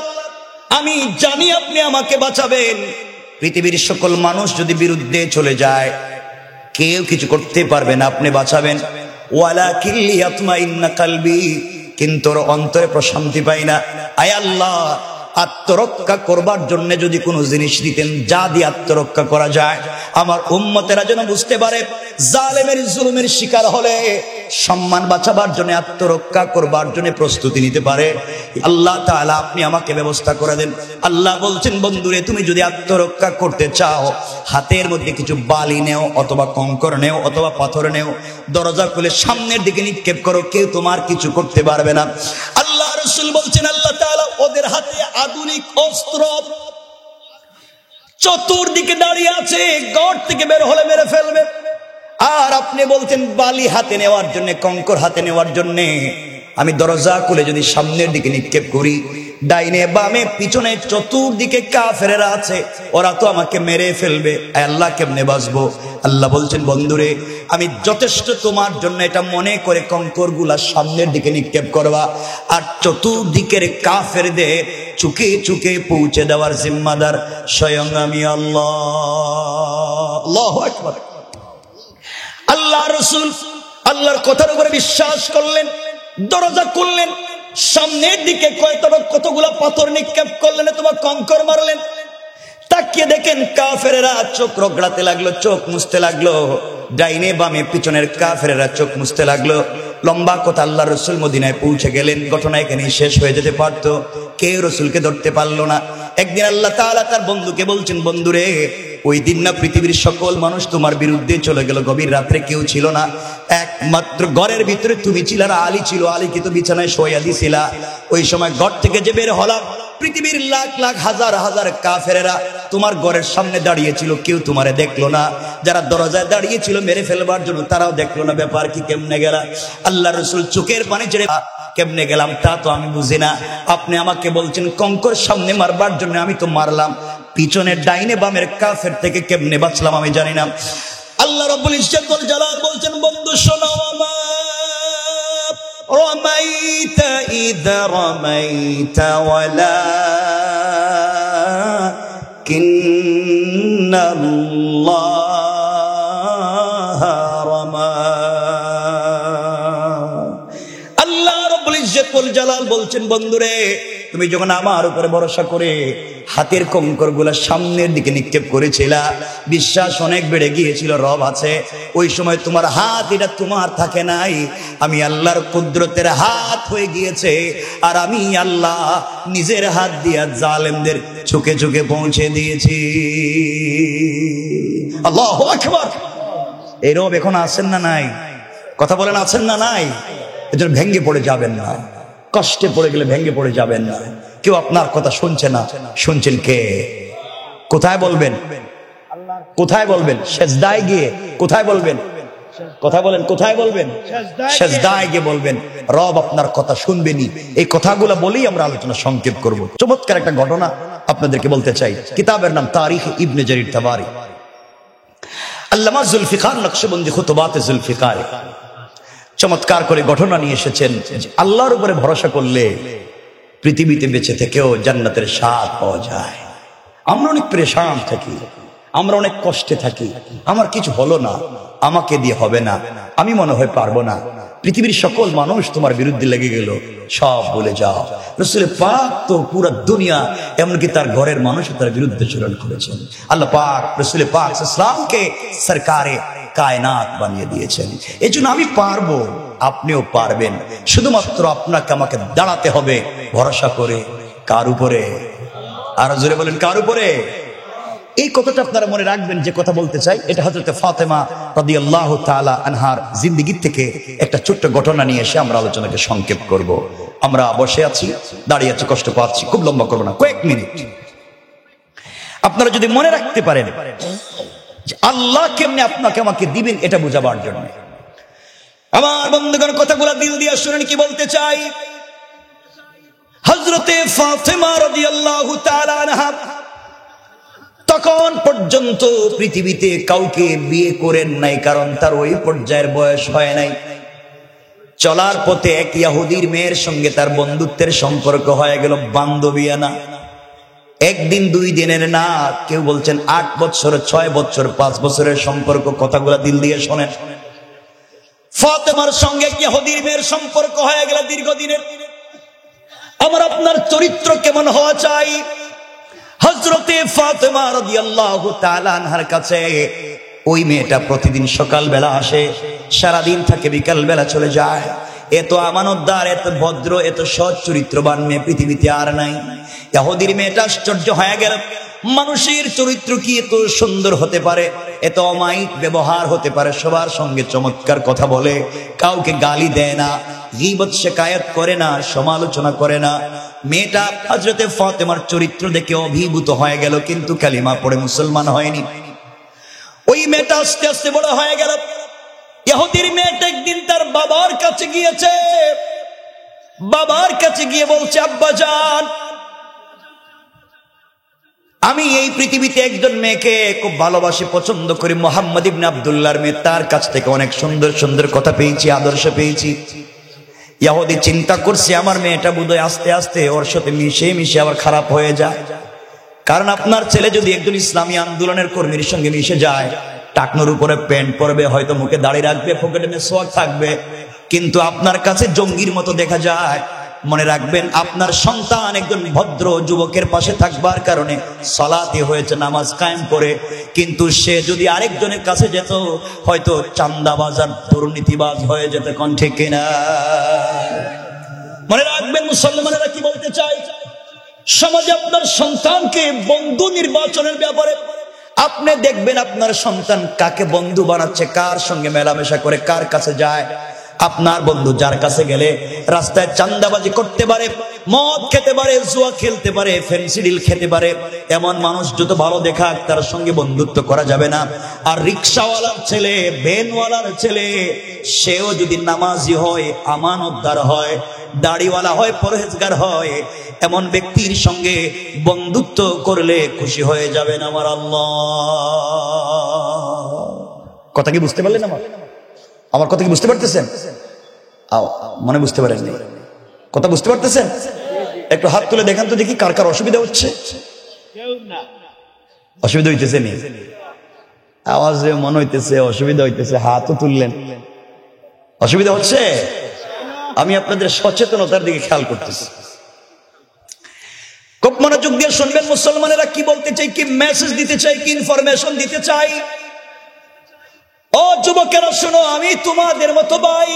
আমি জানি আপনি আমাকে বাঁচাবেন। পৃথিবীর সকল মানুষ যদি বিরুদ্ধে চলে যায়, কেউ কিছু করতে পারবে না, আপনি বাঁচাবেন। ওয়ালাকিন লিয়াতমাইন্না কলবি, কিন্তু ওর অন্তরে প্রশান্তি পাই না। আয় আল্লাহ, আত্মরক্ষা করবার জন্য যদি কোনো জিনিস দিতেন, যা দিয়ে আত্মরক্ষা করা যায়, আমার উম্মতেরা যেন বুঝতে পারে জালেমের জুলুমের শিকার হলে সম্মান বাঁচাবার জন্য, আত্মরক্ষা করবার জন্য প্রস্তুতি নিতে পারে। আল্লাহ তাআলা আপনি আমাকে ব্যবস্থা করে দেন। আল্লাহ বলছেন, বন্ধুরে তুমি যদি আত্মরক্ষা করতে চাও, হাতের মধ্যে কিছু বালি নেও, অথবা কঙ্কর নেও, অথবা পাথর নেও, দরজা খুলে সামনের দিকে নিক্ষেপ করো, কেউ তোমার কিছু করতে পারবে না। আল্লাহ রাসূল বলছেন, আল্লাহ তাআলা ওদের হাতে আধুনিক অস্ত্র চতুর্দিকে দাঁড়িয়ে আছে, ঘর থেকে বের হলে মেরে ফেলবে। আর আপনি বলছেন বালি হাতে নেওয়ার জন্য, কঙ্কর হাতে নেওয়ার জন্য। আমি দরজা খুলে যদি সামনের দিকে নিক্ষেপ করি, ডাইনে বামে পিছনে চতুর্দিকে কাফেরেরা আছে, ওরা তো আমাকে মেরে ফেলবে। আল্লাহ কেমনে বাঁচবো? আল্লাহ বলছেন, বন্ধুরে আমি যথেষ্ট তোমার জন্য, এটা মনে করে কঙ্কর গুলা সামনের দিকে নিক্ষেপ করবা, আর চতুর্দিকের কাফেরদের চুকে চুকে পৌঁছে দেওয়ার জিম্মাদার স্বয়ং আমি আল্লাহ। আল্লাহু আকবার। আল্লাহ রাসূল আল্লাহর কথার উপরে বিশ্বাস করলেন, দরজা খুললেন, সামনের দিকে কতগুলা পাথর নিক্ষেপ করলেন, তোমার কঙ্কর মারলেন। তাকিয়ে দেখেন কাফেরেরা চোখ রগড়াতে লাগলো, চোখ মুছতে লাগলো, ডাইনে বামে পিছনের কাফেরেরা চোখ মুছতে লাগলো। লম্বা কথা, আল্লাহ রসুল মদিনায় পৌঁছে গেলেন। ঘটনা এখানেই শেষ হয়ে যেতে পারতো, কেউ রসুলকে ধরতে পারলো না। একদিন আল্লাহ তাআলা তার বন্ধুকে বলছেন, বন্ধুরে ওই দিন না পৃথিবীর সকল মানুষ তোমার বিরুদ্ধে চলে গেল, গভীর রাত্রে কেউ ছিল না, একমাত্র ঘরের ভিতরে তুমি ছিল আর আলী ছিল। আলীকে তো বিছানায় শোয়া দিছিলা। ওই সময় ঘর থেকে যে বের হলাম, পৃথিবীর লাখ লাখ হাজার হাজার কাফেরেরা তোমার ঘরের সামনে দাঁড়িয়েছিল, কেউ তোমারে দেখলো না। যারা দরজায় দাঁড়িয়েছিল মেরে ফেলবার জন্য, তারাও দেখলো না। ব্যাপার কি, কেমনে গেলা? আল্লাহ রসুল চোখের পানি ছেড়ে, কেমনে গেলাম তা তো আমি বুঝি না। আপনি আমাকে বলছেন কঙ্কর সামনে মারবার জন্য, আমি তো মারলাম। পিছনের ডাইনে বামের কাফের থেকে কেমনে বাঁচলাম আমি জানি না। আল্লাহ রাব্বুল ইজ্জত ওয়াল জালাল বলছেন, বন্ধু শোনো, রামাইতা ইযা রামাইতা ওয়ালাকিন্নাল্লাহা রামা। আল্লাহ রাব্বুল ইজ্জত ওয়াল জালাল বলছেন, বন্ধুরে তুমি যখন আমার উপরে ভরসা করে হাতের কঙ্কর গুলা সামনের দিকে নিক্ষেপ করেছিলা, বিশ্বাস অনেক বেড়ে গিয়েছিল রব আছে। ওই সময় তোমার হাত, এটা তোমার থাকে নাই, আমি আল্লাহর কুদরতের হাত হয়ে গিয়েছে। আর আমি আল্লাহ নিজের হাত দিয়া জালেমদের চোখে চোখে পৌঁছে দিয়েছি। আল্লাহু আকবার। এই রব এখন আছেন না নাই? কথা বলেন, আছেন না নাই? এজন্য ভেঙ্গে পড়ে যাবেন না, কষ্টে পড়ে গেলে ভেঙ্গে পড়ে যাবেন না। কেউ আপনার কথা শুনছে না, শুনছেন কে? কোথায় বলবেন? কোথায় বলবেন? সেজদায় গিয়ে। কোথায় বলবেন? কথা বলেন, কোথায় বলবেন? সেজদায় গিয়ে বলবেন। রব আপনার কথা শুনবেনি। এই কথাগুলো বলেই আমরা আলোচনা সংক্ষেপ করব। চমৎকার একটা ঘটনা আপনাদেরকে বলতে চাই। কিতাবের নাম তারিখ ইবনে জারির তাবারি। আল্লামা জুলফিকার নকশবন্দি খুতবাতে জুলফিকার চমৎকার করে ঘটনা নিয়ে এসেছেন। আল্লাহর উপরে ভরসা করলে পৃথিবীতে বেঁচে থেকেও জান্নাতের স্বাদ পাওয়া যায়। আমরা অনেক পেরেশান থাকি, আমরা অনেক কষ্টে থাকি। আমার কিছু হলো না, আমাকে দিয়ে হবে না, আমি মনে হয় পারবো না। পৃথিবীর সকল মানুষ তোমার বিরুদ্ধে লেগে গেল, সব বলে যাও। রাসূল পাক তো পুরো দুনিয়া, এমনকি তার ঘরের মানুষ তার বিরুদ্ধে চরণ করেছেন। আল্লাহ পাক রাসূল পাক ইসলামকে সরকারে কায়নাত বানিয়ে দিয়েছেন। এজন্য আমি পারবো, আপনিও পারবেন। শুধুমাত্র আপনাকে আমাকে দাঁড়াতে হবে ভরসা করে। কার উপরে? আরো জোরে বলেন, কার উপরে? এই কথাটা আপনারা মনে রাখবেন। যে কথা বলতে চাই এটা হযরত ফাতেমা রাদিয়াল্লাহু তাআলা আনহার জিন্দেগি থেকে একটা ছোট্ট ঘটনা নিয়ে এসে আমরা আলোচনাকে সংক্ষেপ করব। আমরা বসে আছি, দাঁড়িয়ে আছি, কষ্ট পাচ্ছি, খুব লম্বা করব না, কয়েক মিনিট। আপনারা যদি মনে রাখতে পারেন যে আল্লাহ কেমনে আপনাকে আমাকে দিবেন, এটা বোঝাবার জন্য আমার বন্ধুগণ কথাগুলো দিল দিয়ে শুনেন কি বলতে চাই। হযরতে ফাতেমা রাদিয়াল্লাহু তাআলা আনহা তখন পর্যন্ত পৃথিবীতে কাউকে বিয়ে করেন নাই, কারণ তার ওই পর্যায়ের বয়স হয় নাই। চলার পথে এক ইহুদির মেয়ের সঙ্গে তার বন্ধুত্বের সম্পর্ক হয়ে গেল, বান্ধবিয়ানা। একদিন দুই দিনের না, কেউ বলছেন 8 বছর, 6 বছর, 5 বছরের সম্পর্ক। কথাগুলা দিল দিয়ে শোনেন। ফাতেমার সঙ্গে এক ইহুদির মেয়ের সম্পর্ক হয়ে গেল দীর্ঘদিনের। আমার আপনার চরিত্র কেমন হওয়া চাই? হযরতে ফাতেমা রাদিয়াল্লাহু তাআলা আনহার কাছে ওই মেয়েটা প্রতিদিন সকালবেলা আসে, সারাদিন থাকে, বিকাল বেলা চলে যায়। এত আমানতদার, এত ভদ্র, এত সৎ চরিত্রবান মেয়ে পৃথিবীতে আর নাই। ইহুদির মেয়েটা আশ্চর্য হয়ে গেল, মানুষের চরিত্র কি এত সুন্দর হতে পারে, এত অমায়িক ব্যবহার হতে পারে, সবার সঙ্গে চমৎকার কথা বলে, কাউকে গালি দেয় না, গীবত শিকায়াত করে না, সমালোচনা করে না। মেয়েটা হযরতে ফাতেমার চরিত্র দেখে অভিভূত হয়ে গেল, কিন্তু কালিমা পড়ে মুসলমান হয়নি। ওই মেয়েটা আস্তে আস্তে বড় হয়ে গেল। ইহুদির মেয়েটা একদিন তার বাবার কাছে গিয়েছে, বাবার কাছে গিয়ে বলছে, আব্বাজান, আমি এই পৃথিবীতে একজন মেয়েকে খুব ভালোবাসি, পছন্দ করি, মুহাম্মদ ইবনে আব্দুল্লাহর মেয়ে। তার কাছ থেকে অনেক সুন্দর সুন্দর কথা পেয়েছি, আদর্শ পেয়েছি। ইহুদি চিন্তা করছে আমার মেয়েটা বোধহয় আস্তে আস্তে ওর সাথে মিশে মিশে আবার খারাপ হয়ে যায়। কারণ আপনার ছেলে যদি একজন ইসলামী আন্দোলনের কর্মীর সঙ্গে মিশে যায়, টাকনোর উপরে প্যান্ট পরবে, হয়তো মুখে দাড়ি রাখবে, পকেটে মেসওয়াক থাকবে, কিন্তু আপনার কাছে জঙ্গির মতো দেখা যায়। মনে রাখবেন, আপনার সন্তান একজন ভদ্র যুবকের পাশে থাকবার কারণে সালাতে হয়েছে, নামাজ কায়েম করে, কিন্তু সে যদি আরেকজনের কাছে যেত, হয়তো চান্দাবাজ আর দুর্নীতিবাজ হয়ে যেত। কোন ঠিক কিনা? মনে রাখবেন মুসলমানেরা কি বলতে চাই, সমাজে আপনার সন্তানকে বন্ধু নির্বাচনের ব্যাপারে আপনি দেখবেন আপনার সন্তান কাকে বন্ধু বানাচ্ছে, কার সঙ্গে মেলামেশা করে, কার কাছে যায়। আপনার বন্ধু যার কাছে গেলে রাস্তায় চান্দাবাজি করতে পারে, মদ খেতে পারে, জুয়া খেলতে পারে, ফেন্সিডিল খেতে পারে, এমন মানুষ যত ভালো দেখাক তার সঙ্গে বন্ধুত্ব করা যাবে না। আর রিক্সাওয়ালার ছেলে, ভ্যানওয়ালার ছেলে, সেও যদি নামাজি হয়, আমানতদার হয়, দাড়িওয়ালা হয়, পরহেজগার হয়, এমন ব্যক্তির সঙ্গে বন্ধুত্ব করলে খুশি হয়ে যাবেন আমার আল্লাহ। কথা কি বুঝতে পারলেন? আমার কথা কি বুঝতে পারতেছেন? মনে বুঝতে পারেননি? কথা বুঝতে পারতেছেন? একটু হাত তুলে দেখান তো দেখি কার কার অসুবিধা হচ্ছে। অসুবিধা হইতেছে নি? আওয়াজে মনে হইতেছে অসুবিধা হইতেছে, হাতও তুললেন। অসুবিধা হচ্ছে? আমি আপনাদের সচেতনতার দিকে খেয়াল করতেছি। খুব মনোযোগ দিয়ে শুনবেন মুসলমানেরা কি বলতে চাই, কি মেসেজ দিতে চাই, কি ইনফরমেশন দিতে চাই। ও যুবকেরা শোনো, আমি তোমাদের মতো ভাই,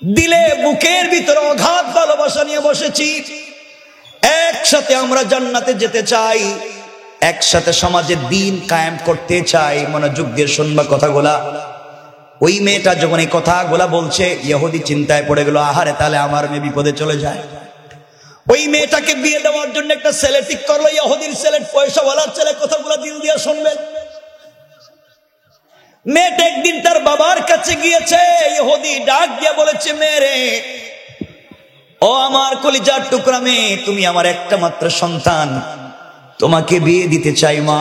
দিলে বুকের ভিতরে অগাধ ভালোবাসা নিয়ে বসেছি। একসাথে আমরা জান্নাতে যেতে চাই, একসাথে সমাজে দ্বীন কায়েম করতে চাই। মনোযোগ দিয়ে শুনবা কথাগুলা। ওই মেয়েটা যখন এই কথাগুলা বলছে, ইহুদি চিন্তায় পড়ে গেল, আহারে তাহলে আমার মেয়ে বিপদে চলে যায়। ওই মেয়েটাকে বিয়ে দেওয়ার জন্য একটা ছেলে ঠিক করলো, ইহুদির ছেলে, পয়সাওয়ালার ছেলে। কথাগুলা দিল দিয়ে শুনবেন। মেয়েটা একদিন তার বাবার কাছে গিয়েছে, ইহুদি ডাক দিয়ে বলেছে, মেয়ে, ও আমার কলিজার টুকরা মেয়ে, তুমি আমার একটা মাত্র সন্তান, তোমাকে বিয়ে দিতে চাই মা।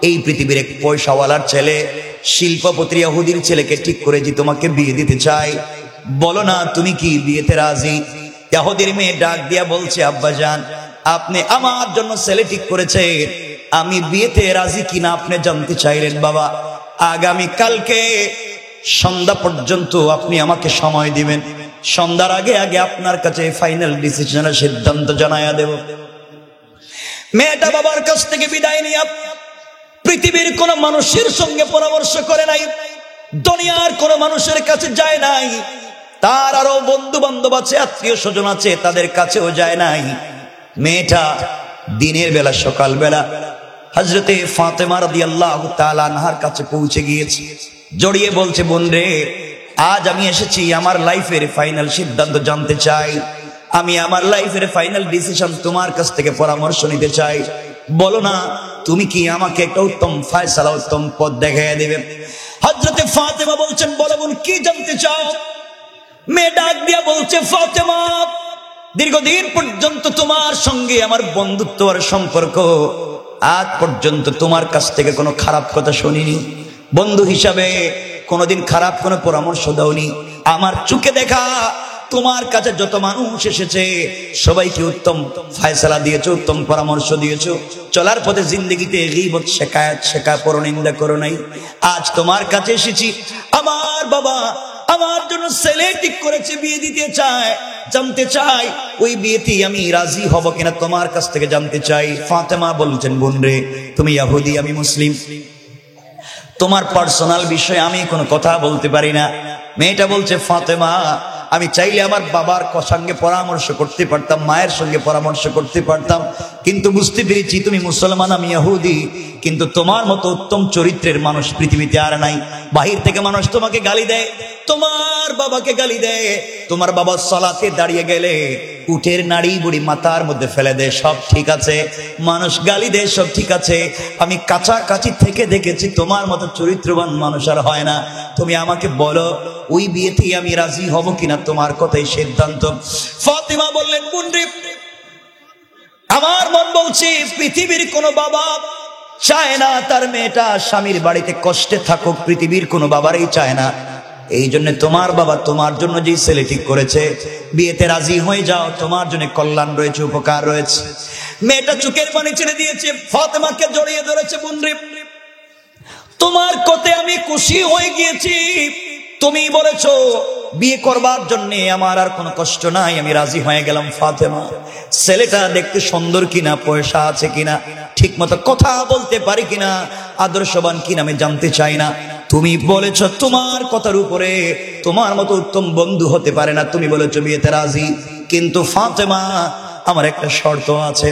এই পৃথিবীর এক পয়সাওয়ালার ছেলে, শিল্পপতি ইহুদির ছেলেকে ঠিক করেছি, তোমাকে বিয়ে দিতে চাই, বলো না তুমি কি বিয়েতে রাজি? ইহুদির মেয়ে ডাক দিয়া বলছে, আব্বাজান, আপনি আমার জন্য ছেলে ঠিক করেছেন, আমি বিয়েতে রাজি কিনা আপনি জানতে চাইলেন বাবা। আগামী কালকে সন্ধ্যা পর্যন্ত আপনি আমাকে সময় দিবেন, সন্ধ্যার আগে আগে আপনার কাছে ফাইনাল ডিসিশনের সিদ্ধান্ত জানায়া দেব। মেয়েটা বাবার কাছ থেকে বিদায় নিয়ে পৃথিবীর কোন মানুষের সঙ্গে পরামর্শ করে নাই, দুনিয়ার কোন মানুষের কাছে যায় নাই, তার আরো বন্ধু বান্ধব আছে, আত্মীয় স্বজন আছে, তাদের কাছেও যায় নাই। মেয়েটা দিনের বেলা সকাল বেলা হযরতে ফাতেমা রাদিয়াল্লাহু তাআলা আনহার কাছে পৌঁছে গিয়েছে, জড়িয়ে বলছে, বোন রে, আজ আমি এসেছি আমার লাইফের ফাইনাল সিদ্ধান্ত জানতে চাই, আমি আমার লাইফের ফাইনাল ডিসিশন তোমার কাছ থেকে পরামর্শ নিতে চাই, বলো না তুমি কি আমাকে একটা উত্তম ফয়সালা, উত্তম পথ দেখাইয়া দিবে। হযরতে ফাতেমা বলছেন, বলো বোন কি জানতে চাও? মেয়ে ডাক দিয়া বলছে, ফাতেমা, দীর্ঘদিন পর্যন্ত তোমার সঙ্গে আমার বন্ধুত্ব আর সম্পর্ক, আজ পর্যন্ত তোমার কাছ থেকে কোনো খারাপ কথা শুনিনি, বন্ধু হিসাবে কোনোদিন খারাপ কোনো পরামর্শ দাওনি, আমার চোখে দেখা তোমার কাছে যত মানুষ এসেছে সবাইকে উত্তম ফয়সালা দিয়েছো, উত্তম পরামর্শ দিয়েছো, চলার পথে জিন্দগিতে গীবত শিকায়াত শেখা পরনিন্দা করো নাই। আজ তোমার কাছে এসেছি, আমার বাবা আমার জন্য ছেলে ঠিক করেছে, বিয়ে দিতে চায়, জানতে চাই ওই বিয়েতে আমি রাজি হব কিনা, তোমার কাছ থেকে জানতে চাই। ফাতেমা বলছেন, বোন রে, তুমি ইহুদি, আমি মুসলিম, তোমার পার্সোনাল বিষয়ে আমি কোনো কথা বলতে পারি না। মেয়েটা বলছে, ফাতেমা, আমি চাইলে আমার বাবার সঙ্গে পরামর্শ করতে পারতাম, মায়ের সঙ্গে পরামর্শ করতে পারতাম, কিন্তু বুঝতে পেরেছি তুমি মুসলমান, আমি ইহুদি, কিন্তু তোমার মতো উত্তম চরিত্রের মানুষ পৃথিবীতে আর নাই। বাহির থেকে মানুষ তোমাকে গালি দেয়, তোমার বাবাকে গালি দেয়, তোমার বাবা সালাতে দাঁড়িয়ে গেলে উটের নাড়ি বুড়ি মাথার মধ্যে ফেলে দেয়, সব ঠিক আছে, মানুষ গালি দেয়, সব ঠিক আছে, আমি কাছাকাছি থেকে দেখেছি তোমার মতো চরিত্রবান মানুষ আর হয় না, তুমি আমাকে বলো ওই বিয়েতে আমি রাজি হব কিনা, তোমার কথাই সিদ্ধান্ত। ফাতেমা বললেন, বোন রে, আমার মন বলছে পৃথিবীর কোনো বাবা চায় না তার মেয়েটা স্বামীর বাড়িতে কষ্টে থাকুক, পৃথিবীর কোনো বাবারই চায় না, এই জন্য তোমার বাবা তোমার জন্য যে ছেলে ঠিক করেছে, বিয়েতে রাজি হয়ে যাও, তোমার জন্য কল্যাণ রয়েছে, উপকার রয়েছে। মেয়েটা চোখের পানি ছেড়ে দিয়েছে, ফাতেমাকে জড়িয়ে ধরেছে, বোন রে, তোমার কথায় আমি খুশি হয়ে গিয়েছি, তুমি বলেছো বিয়ে করবার জন্য আমার আর কোনো কষ্ট নাই, আমি রাজি হয়ে গেলাম। ফাতেমা, ছেলেটা দেখতে সুন্দর কিনা, পয়সা আছে কিনা, ঠিক মতো কথা বলতে পারি কিনা, আদর্শবান কিনা আমি জানতে চাই না, তুমি বলেছো তোমার কথার উপরে তোমার মতো উত্তম বন্ধু হতে পারে না, তুমি বলেছো বিয়েতে রাজি, কিন্তু ফাতেমা আমার একটা শর্ত আছে।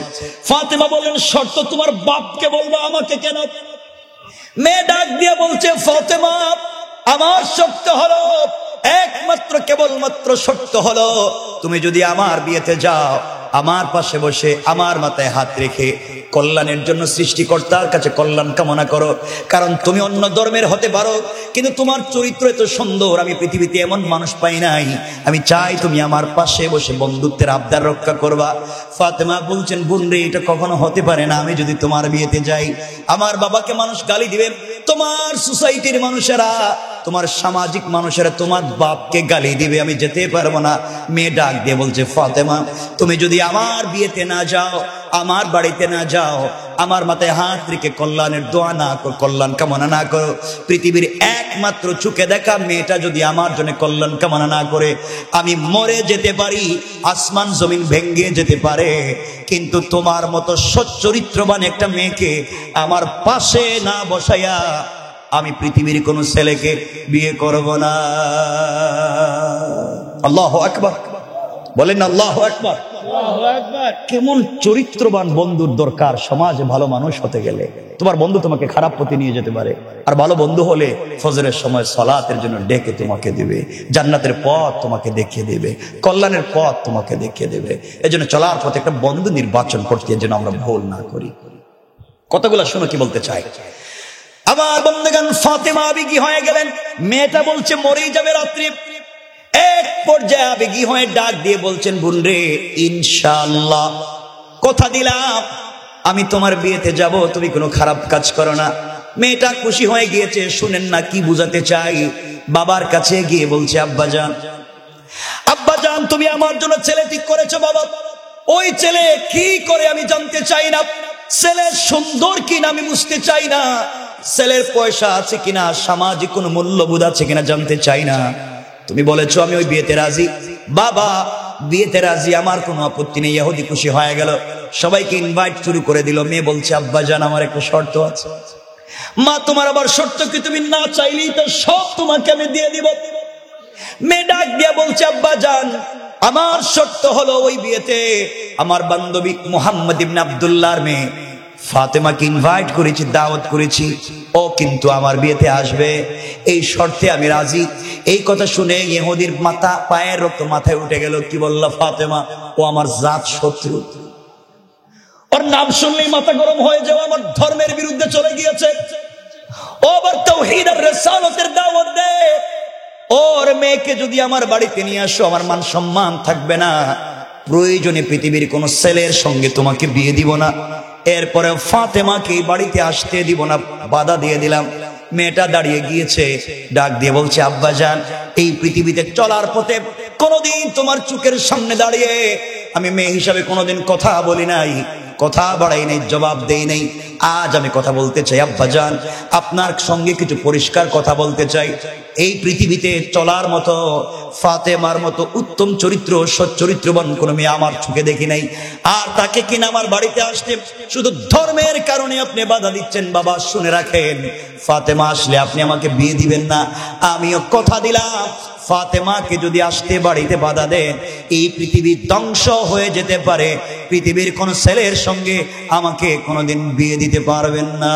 ফাতেমা বললেন, শর্ত তোমার বাপকে বলবো, আমাকে কেন? মেয়ে ডাক দিয়ে বলছে, ফাতেমা, আমার শর্ত হলো একমাত্র, কেবলমাত্র শর্ত হলো তুমি যদি আমার বিয়েতে যাও, আমার পাশে বসে আমার মাথায় হাত রেখে কল্যাণের জন্য সৃষ্টিকর্তার কাছে কল্যাণ কামনা করো, কারণ তুমি অন্য ধর্মের হতে পারো, কিন্তু তোমার চরিত্র এত সুন্দর, আমি পৃথিবীতে এমন মানুষ পাই নাই, আমি চাই তুমি আমার পাশে বসে বন্ধুত্বের আবদার রক্ষা করবা। ফাতেমা বলছেন, বোন রে, এটা কখনো হতে পারে না, আমি যদি তোমার বিয়েতে যাই আমার বাবাকে মানুষ গালি দিবে, তোমার সোসাইটির মানুষেরা, তোমার সামাজিক মানুষেরা তোমার বাপকে গালি দিবে, আমি যেতে পারবো না। মেয়ে ডাক দিয়ে বলছে, ফাতেমা, তুমি যদি আমার বিয়েতে না যাও, আমার বাড়িতে না যাও, আমার মাথায় হাত রেখে কল্যাণের দোয়া না করো, কল্যাণ কামনা না করো, পৃথিবীর একমাত্র চোখে দেখা মেয়েটা যদি আমার জন্য কল্যাণ কামনা না করে, আমি মরে যেতে পারি, আসমান জমিন ভেঙে যেতে পারে, কিন্তু তোমার মতো সচ্চরিত্রবান একটা মেয়েকে আমার পাশে না বসাইয়া আমি পৃথিবীর কোন ছেলেকে বিয়ে করব না। আল্লাহু আকবার, বলেন আল্লাহু আকবার। কেমন চরিত্রবান বন্ধুর দরকার সমাজে ভালো মানুষ হতে গেলে। তোমার বন্ধু তোমাকে খারাপ পথে নিয়ে যেতে পারে, আর ভালো বন্ধু হলে ফজরের সময় সালাতের জন্য ডেকে তোমাকে দিবে, জান্নাতের পথ তোমাকে দেখিয়ে দেবে, কল্যাণের পথ তোমাকে দেখিয়ে দেবে। এজন্য চলার পথে একটা বন্ধু নির্বাচন করতে যেন আমরা ভুল না করি। কথাগুলো শোনো কি বলতে চাই। আমার বন্ধুগণ, ফাতেমা আবেগী হয়ে গেলেন, মেয়েটা বলছে মরেই যাবে রাত্রি। এক পর্যায়ে আবেগী হয়ে ডাক দিয়ে বলছেন, বোন রে, ইনশাআল্লাহ কথা দিলাম আমি তোমার বিয়েতে যাব, তুমি কোনো খারাপ কাজ করো না। মেয়েটা খুশি হয়ে গিয়েছে। শুনেন না কি বুঝাতে চাই। বাবার কাছে গিয়ে বলছে, আব্বাজান, আব্বাজান, তুমি আমার জন্য ছেলে ঠিক করেছো বাবা, ওই ছেলে কি করে আমি জানতে চাই না, ছেলে সুন্দর কিনা আমি বুঝতে চাই না, ছেলের পয়সা আছে কিনা, সামাজিক কোনো মূল্যবোধ আছে কিনা জানতে চাই না। তুমি বলেছো আমি ওই বিয়েতে রাজি। বাবা বিয়েতে রাজি, আমার কোনো আপত্তি নেই। ইহুদি খুশি হয়ে গেল, সবাইকে ইনভাইট শুরু করে দিল। মেয়ে বলছে আব্বা জান আমার একটা শর্ত আছে। মা তোমার আবার শর্ত কি? তুমি না চাইলেই তো সব তোমাকে আমি দিয়ে দিব। মেয়ে ডাক দিয়া বলছে আব্বা জান আমার শর্ত হলো ওই বিয়েতে আমার বান্ধবী মুহাম্মদ ইবনে আব্দুল্লাহর মেয়ে ফাতেমাকে ইনভাইট করেছি, দাওয়াত করেছি, ও কিন্তু আমার বিয়েতে আসবে, এই শর্তে আমি রাজি। এই কথা শুনে ইহুদির মাথা পায়ের রক্ত মাথায় উঠে গেল। কি বলল? ফাতেমা ও আমার জাত শত্রু, ওর নাম শুনলেই মাথা গরম হয়ে যাওয়া, আমার ধর্মের বিরুদ্ধে চলে গিয়েছে, ও আবার তাওহীদ আর রিসালাতের দাওয়াত দেয়। ওর মেয়েকে যদি আমার বাড়িতে নিয়ে আসো আমার মান সম্মান থাকবে না, প্রয়োজনে পৃথিবীর কোন ছেলের সঙ্গে তোমাকে বিয়ে দিব না। এরপরে ফাতেমাকে বাড়িতে আসতে দিব না, বাধা দিয়ে দিলাম। মেয়েটা দাঁড়িয়ে গিয়েছে, ডাক দিয়ে বলছে আব্বা জান এই পৃথিবীতে চলার পথে কোনোদিন তোমার চোখের সামনে দাঁড়িয়ে আমি মেয়ে হিসাবে কোনোদিন কথা বলি নাই, কথা বাড়াই নাই, জবাব দেই নাই। আজ আমি কথা বলতে চাই আব্বা জান, আপনার সঙ্গে কিছু পরিষ্কার কথা বলতে চাই। এই পৃথিবীতে চলার মতো ফাতেমার মতো উত্তম চরিত্র সচ্চরিত্রবান কোনো মেয়ে আমার চোখে দেখি নাই। আর তাকে কিনা আমার বাড়িতে আসতে শুধু ধর্মের কারণে আপনি বাধা দিচ্ছেন। বাবা শুনে রাখেন, ফাতেমা আসলে আপনি আমাকে বিয়ে দিবেন না। আমিও কথা দিলাম ফাতেমাকে যদি আসতে বাড়িতে বাধা দেন এই পৃথিবী ধ্বংস হয়ে যেতে পারে, পৃথিবীর কোন ছেলের সঙ্গে আমাকে কোনোদিন বিয়ে দিতে পারবেন না।